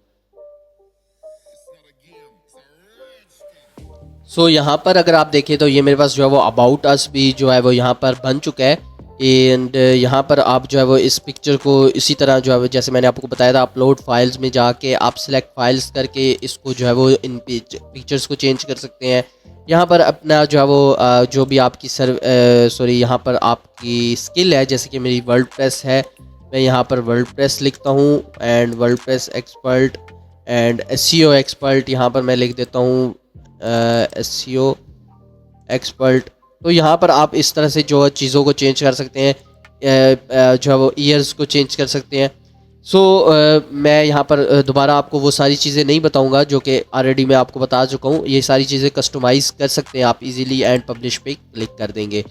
सो यहाँ पर अगर आप देखें तो ये मेरे पास जो है वो अबाउट अस भी जो है वो यहाँ पर बन चुका है। एंड यहाँ पर आप जो है वो इस पिक्चर को इसी तरह जो है वो जैसे मैंने आपको बताया था अपलोड फाइल्स में जाके आप सिलेक्ट फाइल्स करके इसको जो है वो इन पिक्चर्स को चेंज कर सकते हैं। यहाँ पर अपना जो है वो जो भी आपकी सॉरी यहाँ पर आपकी स्किल है, जैसे कि मेरी वर्ल्डप्रेस है, मैं यहाँ पर वर्ल्डप्रेस लिखता हूँ and WordPress expert and SEO expert यहाँ पर मैं लिख देता हूँ एसईओ एक्सपर्ट। तो यहाँ पर आप इस तरह से जो चीज़ों को चेंज कर सकते हैं, जो है वो ईयर्स को चेंज कर सकते हैं। सो मैं यहाँ पर दोबारा आपको वो सारी चीज़ें नहीं बताऊँगा जो कि ऑलरेडी मैं आपको बता चुका हूँ। ये सारी चीज़ें कस्टमाइज़ कर सकते हैं आप इजीली एंड पब्लिश पे क्लिक कर देंगे।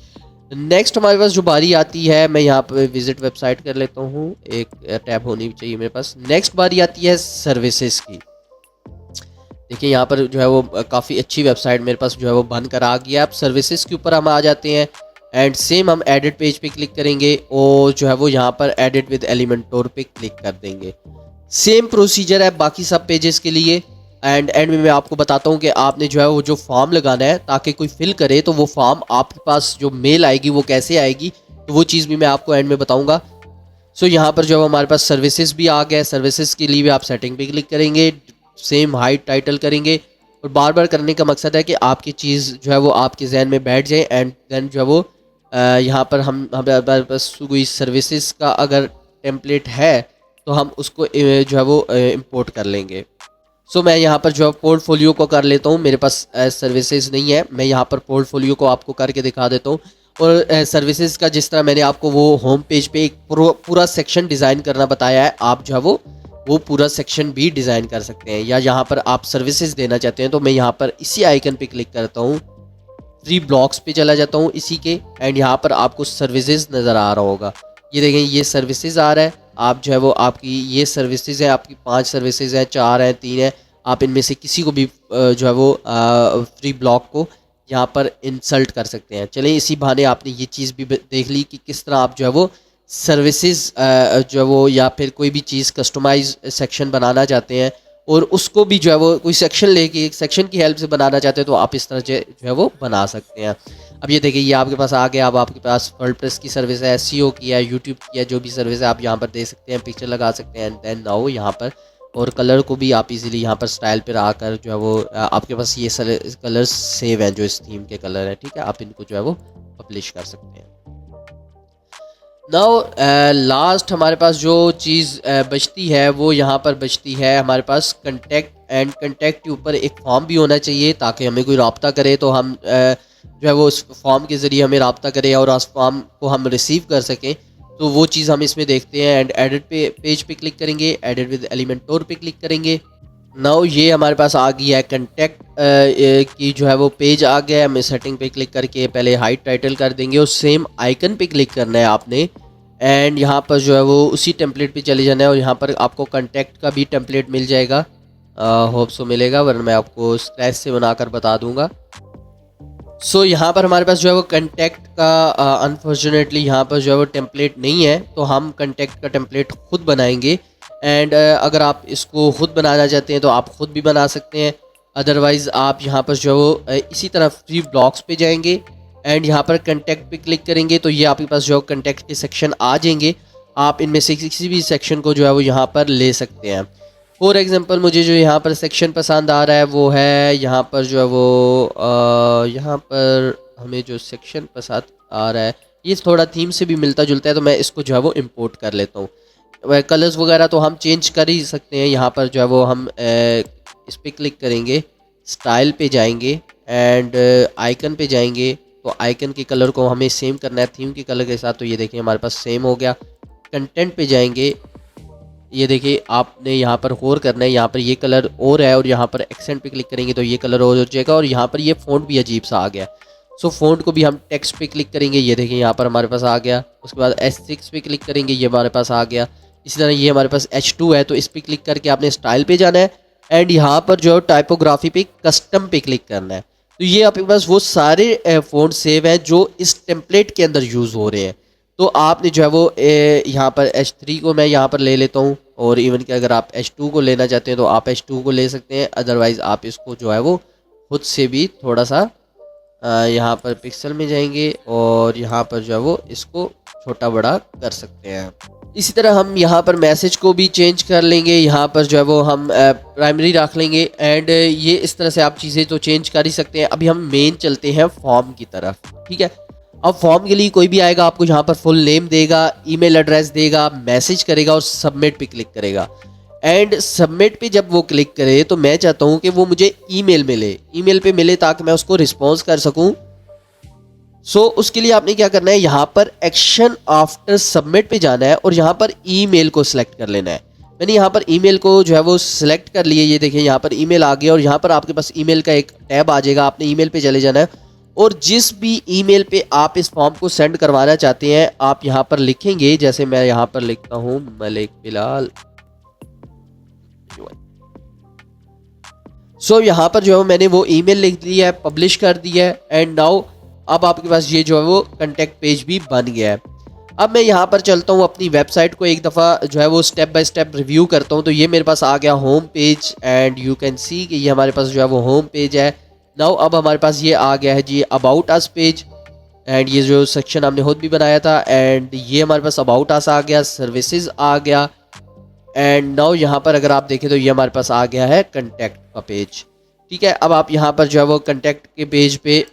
नेक्स्ट हमारे पास जो बारी आती है, मैं यहाँ पर विजिट वेबसाइट कर लेता हूँ, एक टैब होनी चाहिए मेरे पास। नेक्स्ट बारी आती है सर्विसेज की। देखिए यहाँ पर जो है वो काफ़ी अच्छी वेबसाइट मेरे पास जो है वो बन कर आ गया। अब सर्विसेज के ऊपर हम आ जाते हैं एंड सेम हम एडिट पेज पे क्लिक करेंगे और जो है वो यहाँ पर एडिट विद एलिमेंटोर पे क्लिक कर देंगे। सेम प्रोसीजर है बाकी सब पेजेस के लिए। एंड में मैं आपको बताता हूँ कि आपने जो है वो जो फॉर्म लगाना है ताकि कोई फिल करे तो वो फॉर्म आपके पास जो मेल आएगी वो कैसे आएगी, तो वो चीज़ भी मैं आपको एंड में बताऊँगा। सो यहाँ पर जो है हमारे पास सर्विसेज भी आ गया। सर्विसेज के लिए भी आप सेटिंग पे क्लिक करेंगे, सेम हाइट टाइटल करेंगे और बार बार करने का मकसद है कि आपकी चीज़ जो है वो आपके जहन में बैठ जाए एंड देन जो है वो यहाँ पर हमारे पास कोई सर्विसेज का अगर टेम्पलेट है तो हम उसको जो है वो इंपोर्ट कर लेंगे। सो मैं यहाँ पर जो है पोर्टफोलियो को कर लेता हूँ, मेरे पास सर्विसेज नहीं है, मैं यहाँ पर पोर्टफोलियो को आपको करके दिखा देता हूँ। और सर्विसेज का जिस तरह मैंने आपको वो होम पेज पे एक पूरा सेक्शन डिज़ाइन करना बताया है, आप जो है वो पूरा सेक्शन भी डिज़ाइन कर सकते हैं। या यहाँ पर आप सर्विसेज देना चाहते हैं तो मैं यहाँ पर इसी आइकन पे क्लिक करता हूँ, 3 ब्लॉक्स पे चला जाता हूँ इसी के, एंड यहाँ पर आपको सर्विसेज नज़र आ रहा होगा। ये देखें, ये सर्विसेज आ रहा है। आप जो है वो आपकी ये सर्विसेज है, आपकी 5 सर्विसेज हैं, 4 हैं, 3 हैं, आप इनमें से किसी को भी जो है वो फ्री ब्लॉक को यहाँ पर इंसल्ट कर सकते हैं। चलें, इसी बहाने आपने ये चीज़ भी देख ली कि किस तरह आप जो है वो सर्विसेज जो है वो या फिर कोई भी चीज़ कस्टमाइज सेक्शन बनाना चाहते हैं और उसको भी जो है वो कोई सेक्शन लेके एक सेक्शन की हेल्प से बनाना चाहते हैं तो आप इस तरह जो है वो बना सकते हैं। अब ये देखिए, ये आपके पास आ गया। अब आपके पास वर्डप्रेस की सर्विस है, एसईओ की है, यूट्यूब की है, जो भी सर्विस है आप यहाँ पर दे सकते हैं, पिक्चर लगा सकते हैं, एंड देन नाउ यहाँ पर और कलर को भी आप इजीली यहाँ पर स्टाइल पर आकर जो है वो आपके पास ये कलर सेव हैं जो इस थीम के कलर हैं, ठीक है, आप इनको जो है वो पब्लिश कर सकते हैं। नाउ लास्ट हमारे पास जो चीज़ बचती है वो यहाँ पर बचती है हमारे पास कंटेक्ट, एंड कंटेक्ट के ऊपर एक फॉर्म भी होना चाहिए ताकि हमें कोई रब्ता करे तो हम जो है वो उस फॉर्म के ज़रिए हमें रब्ता करें और उस फॉर्म को हम रिसीव कर सकें। तो वो चीज़ हम इसमें देखते हैं, एंड एडिट पेज पे क्लिक करेंगे, एडिट विद एलिमेंटोर पे क्लिक करेंगे। नाउ ये हमारे पास आ गई है कंटेक्ट की जो है वो पेज आ गया है। हमें सेटिंग पे क्लिक करके पहले हाइड टाइटल कर देंगे और सेम आइकन पे क्लिक करना है आपने, एंड यहाँ पर जो है वो उसी टेम्पलेट पे चले जाना है और यहाँ पर आपको कंटेक्ट का भी टेम्पलेट मिल जाएगा, होप सो मिलेगा, वरना मैं आपको स्क्रैच से बनाकर बता दूंगा। सो यहाँ पर हमारे पास जो है वो कंटेक्ट का अनफॉर्चुनेटली यहाँ पर जो है वो टेम्पलेट नहीं है, तो हम कंटेक्ट का टेम्पलेट खुद बनाएंगे। एंड अगर आप इसको खुद बनाना चाहते हैं तो आप खुद भी बना सकते हैं, अदरवाइज़ आप यहाँ पर जो है वो इसी तरह फ्री ब्लॉक्स पे जाएंगे एंड यहाँ पर कंटेक्ट पे क्लिक करेंगे तो ये आपके पास जो कंटेक्ट के सेक्शन आ जाएंगे। आप इनमें से किसी भी सेक्शन को जो है वो यहाँ पर ले सकते हैं। फॉर एग्जांपल मुझे जो यहाँ पर सेक्शन पसंद आ रहा है वो है यहाँ पर जो है वो यहाँ पर हमें जो सेक्शन पसंद आ रहा है ये थोड़ा थीम से भी मिलता जुलता है, तो मैं इसको जो है वो इंपोर्ट कर लेता हूँ। कलर्स वगैरह तो हम चेंज कर ही सकते हैं। यहाँ पर जो है वो हम इस पर क्लिक करेंगे, स्टाइल पे जाएंगे एंड आइकन पे जाएंगे, तो आइकन के कलर को हमें सेम करना है थीम के कलर के साथ। तो ये देखिए हमारे पास सेम हो गया। कंटेंट पे जाएंगे, ये देखिए आपने यहाँ पर और करना है, यहाँ पर ये कलर और है और यहाँ पर एक्सेंट पे क्लिक करेंगे तो ये कलर और हो जाएगा और यहाँ पर ये फ़ॉन्ट भी अजीब सा आ गया। सो फ़ॉन्ट को भी हम टेक्स्ट पे क्लिक करेंगे, ये देखिए यहाँ पर हमारे पास आ गया। उसके बाद H6 पे क्लिक करेंगे, ये हमारे पास आ गया। इसी तरह ये हमारे पास H2 है तो इस पर क्लिक करके आपने स्टाइल पे जाना है एंड यहाँ पर जो टाइपोग्राफी पे कस्टम पे क्लिक करना है। तो ये आपके पास वो सारे फ़ॉन्ट सेव हैं जो इस टेम्पलेट के अंदर यूज़ हो रहे हैं। तो आपने जो है वो यहाँ पर H3 को मैं यहाँ पर ले लेता हूँ, और इवन कि अगर आप H2 को लेना चाहते हैं तो आप H2 को ले सकते हैं, अदरवाइज़ आप इसको जो है वो खुद से भी थोड़ा सा यहाँ पर पिक्सल में जाएंगे और यहाँ पर जो है वो इसको छोटा बड़ा कर सकते हैं। इसी तरह हम यहाँ पर मैसेज को भी चेंज कर लेंगे, यहाँ पर जो है वो हम प्राइमरी रख लेंगे एंड ये इस तरह से आप चीज़ें तो चेंज कर ही सकते हैं। अभी हम मेन चलते हैं फॉर्म की तरफ, ठीक है। अब फॉर्म के लिए कोई भी आएगा आपको यहाँ पर फुल नेम देगा, ईमेल एड्रेस देगा, मैसेज करेगा और सबमिट पे क्लिक करेगा। एंड सबमिट पे जब वो क्लिक करे तो मैं चाहता हूँ कि वो मुझे ईमेल मिले, ईमेल पे मिले ताकि मैं उसको रिस्पॉन्स कर सकूँ। सो उसके लिए आपने क्या करना है, यहाँ पर एक्शन आफ्टर सबमिट पे जाना है और यहाँ पर ईमेल को सिलेक्ट कर लेना है। मैंने यहाँ पर ईमेल को जो है वो सिलेक्ट कर लिए, ये देखिए यहाँ पर ईमेल आ गया और यहाँ पर आपके पास ईमेल का एक टैब आ जाएगा। आपने ईमेल पे चले जाना है और जिस भी ईमेल पे आप इस फॉर्म को सेंड करवाना चाहते हैं आप यहाँ पर लिखेंगे। जैसे मैं यहाँ पर लिखता हूँ मलिक बिलाल। सो यहाँ पर जो है मैंने वो ईमेल लिख दिया है, पब्लिश कर दिया है एंड नाउ अब आपके पास ये जो है वो कंटेक्ट पेज भी बन गया है। अब मैं यहाँ पर चलता हूँ अपनी वेबसाइट को एक दफ़ा जो है वो स्टेप बाय स्टेप रिव्यू करता हूँ। तो ये मेरे पास आ गया home page and you can see कि ये हमारे पास जो है वो होम पेज है। नाउ अब हमारे पास ये आ गया है जी अबाउट अस पेज एंड ये जो सेक्शन हमने खुद भी बनाया था एंड ये हमारे पास अबाउट अस आ गया, सर्विसेज आ गया एंड नाउ यहाँ पर अगर आप देखें तो ये हमारे पास आ गया है कंटेक्ट का पेज, ठीक है। अब आप यहाँ पर जो है वो कंटेक्ट के पेज पे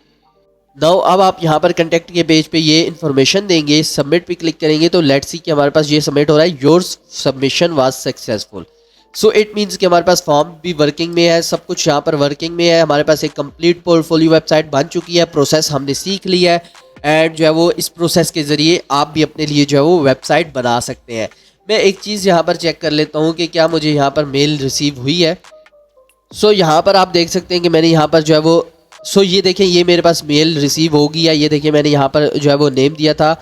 नाउ अब आप यहाँ पर कंटेक्ट के पेज पे ये इन्फॉर्मेशन देंगे, सबमिट पे क्लिक करेंगे तो लेट्स सी कि हमारे पास ये सबमिट हो रहा है, your submission was successful. So it means कि हमारे पास फॉर्म भी वर्किंग में है, सब कुछ यहाँ पर वर्किंग में है, हमारे पास एक कंप्लीट पोर्टफोलियो वेबसाइट बन चुकी है, प्रोसेस हमने सीख लिया है एंड जो है वो इस प्रोसेस के ज़रिए आप भी अपने लिए जो है वो वेबसाइट बना सकते हैं। मैं एक चीज़ यहाँ पर चेक कर लेता हूँ कि क्या मुझे यहाँ पर मेल रिसीव हुई है। सो यहाँ पर आप देख सकते हैं कि मैंने यहाँ पर जो है वो ये देखें, ये मेरे पास मेल रिसीव हो गया। ये देखें मैंने यहाँ पर जो है वो नेम दिया था,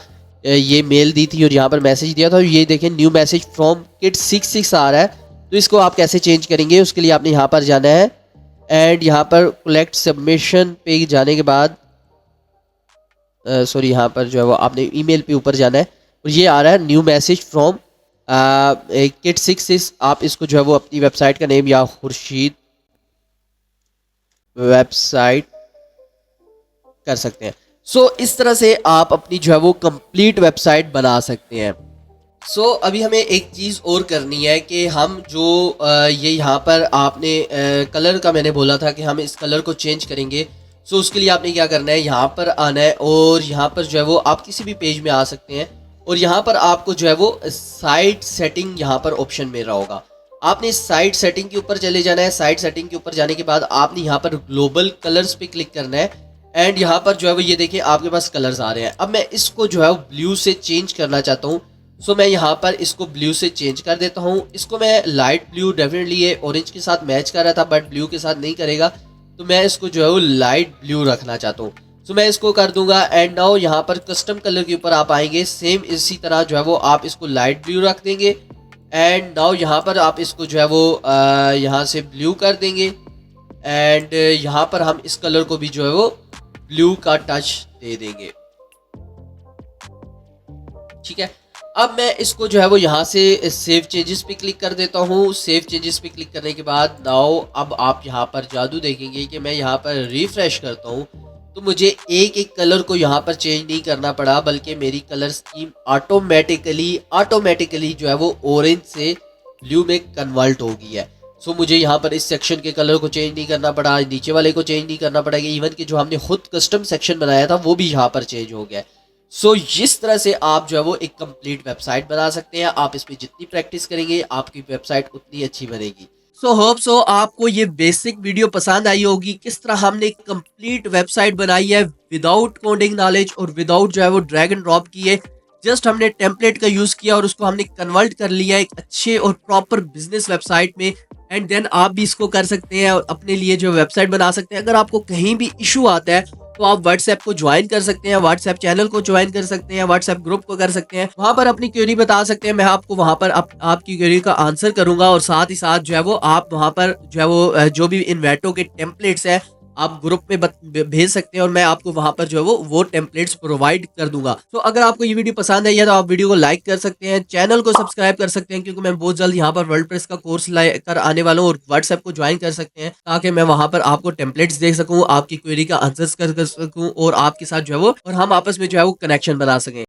ये मेल दी थी और यहाँ पर मैसेज दिया था। ये देखें न्यू मैसेज फ्रॉम किट 66 आ रहा है। तो इसको आप कैसे चेंज करेंगे, उसके लिए आपने यहाँ पर जाना है एंड यहाँ पर कलेक्ट सबमिशन पे जाने के बाद सॉरी यहाँ पर जो है वो आपने ईमेल पे ऊपर जाना है और ये आ रहा है न्यू मैसेज फ्रॉम किट 66। आप इसको जो है वो अपनी वेबसाइट का नेम या खुर्शीद वेबसाइट कर सकते हैं। इस तरह से आप अपनी जो है वो कंप्लीट वेबसाइट बना सकते हैं। अभी हमें एक चीज़ और करनी है कि हम जो ये यहाँ पर आपने कलर का मैंने बोला था कि हम इस कलर को चेंज करेंगे। उसके लिए आपने क्या करना है, यहाँ पर आना है और यहाँ पर जो है वो आप किसी भी पेज में आ सकते हैं और यहाँ पर आपको जो है वो साइट सेटिंग यहाँ पर ऑप्शन मिल रहा होगा। आपने साइट सेटिंग के ऊपर चले जाना है। साइट सेटिंग के ऊपर जाने के बाद आपने यहाँ पर ग्लोबल कलर्स पे क्लिक करना है एंड यहाँ पर जो है वो ये देखिए आपके पास कलर्स आ रहे हैं। अब मैं इसको जो है ब्लू से चेंज करना चाहता हूँ। मैं यहाँ पर इसको ब्लू से चेंज कर देता हूँ। इसको मैं लाइट ब्लू, डेफिनेटली ये ऑरेंज के साथ मैच कर रहा था बट ब्लू के साथ नहीं करेगा, तो मैं इसको जो है वो लाइट ब्लू रखना चाहता हूँ। मैं इसको कर दूंगा एंड नाउ यहाँ पर कस्टम कलर के ऊपर आप आएंगे। सेम इसी तरह जो है वो आप इसको लाइट ब्लू रख देंगे एंड नाउ यहाँ पर आप इसको जो है वो यहाँ से ब्लू कर देंगे एंड यहाँ पर हम इस कलर को भी जो है वो ब्लू का टच दे देंगे। ठीक है, अब मैं इसको जो है वो यहाँ से सेव चेंजेस पे क्लिक कर देता हूँ। सेव चेंजेस पे क्लिक करने के बाद नाउ अब आप यहाँ पर जादू देखेंगे कि मैं यहाँ पर रिफ्रेश करता हूँ तो मुझे एक एक कलर को यहाँ पर चेंज नहीं करना पड़ा, बल्कि मेरी कलर स्कीम ऑटोमेटिकली जो है वो ऑरेंज से ब्लू में कन्वर्ट हो गई है। मुझे यहाँ पर इस सेक्शन के कलर को चेंज नहीं करना पड़ा, नीचे वाले को चेंज नहीं करना पड़ा, इवन कि जो हमने खुद कस्टम सेक्शन बनाया था वो भी यहाँ पर चेंज हो गया। इस तरह से आप जो है वो एक कंप्लीट वेबसाइट बना सकते हैं। आप इस पे जितनी प्रैक्टिस करेंगे आपकी वेबसाइट उतनी अच्छी बनेगी। होप सो आपको ये बेसिक वीडियो पसंद आई होगी, किस तरह हमने एक कंप्लीट वेबसाइट बनाई है विदाउट कोडिंग नॉलेज और विदाउट जो है वो ड्रैग एंड ड्रॉप किए। जस्ट हमने टेम्पलेट का यूज किया और उसको हमने कन्वर्ट कर लिया एक अच्छे और प्रॉपर बिजनेस वेबसाइट में एंड देन आप भी इसको कर सकते हैं और अपने लिए जो वेबसाइट बना सकते हैं। अगर आपको कहीं भी इशू आता है तो आप व्हाट्सएप को ज्वाइन कर सकते हैं, व्हाट्सएप चैनल को ज्वाइन कर सकते हैं, व्हाट्सएप ग्रुप को कर सकते हैं, वहां पर अपनी क्वेरी बता सकते हैं। मैं आपको वहां पर आपकी क्वेरी का आंसर करूंगा और साथ ही साथ जो है वो आप वहां पर जो है वो जो भी इन्वेटो के टेम्पलेट्स है आप ग्रुप में भेज सकते हैं और मैं आपको वहां पर जो है वो टेम्पलेट्स प्रोवाइड कर दूंगा। अगर आपको ये वीडियो पसंद आई है तो आप वीडियो को लाइक कर सकते हैं, चैनल को सब्सक्राइब कर सकते हैं क्योंकि मैं बहुत जल्द यहाँ पर वर्डप्रेस का कोर्स लेकर आने वाला हूँ और व्हाट्सएप को ज्वाइन कर सकते हैं ताकि मैं वहां पर आपको टेम्पलेट्स दे सकूँ, आपकी क्वेरी का आंसर कर सकूँ और आपके साथ जो है वो और हम आपस में जो है वो कनेक्शन बना सकें।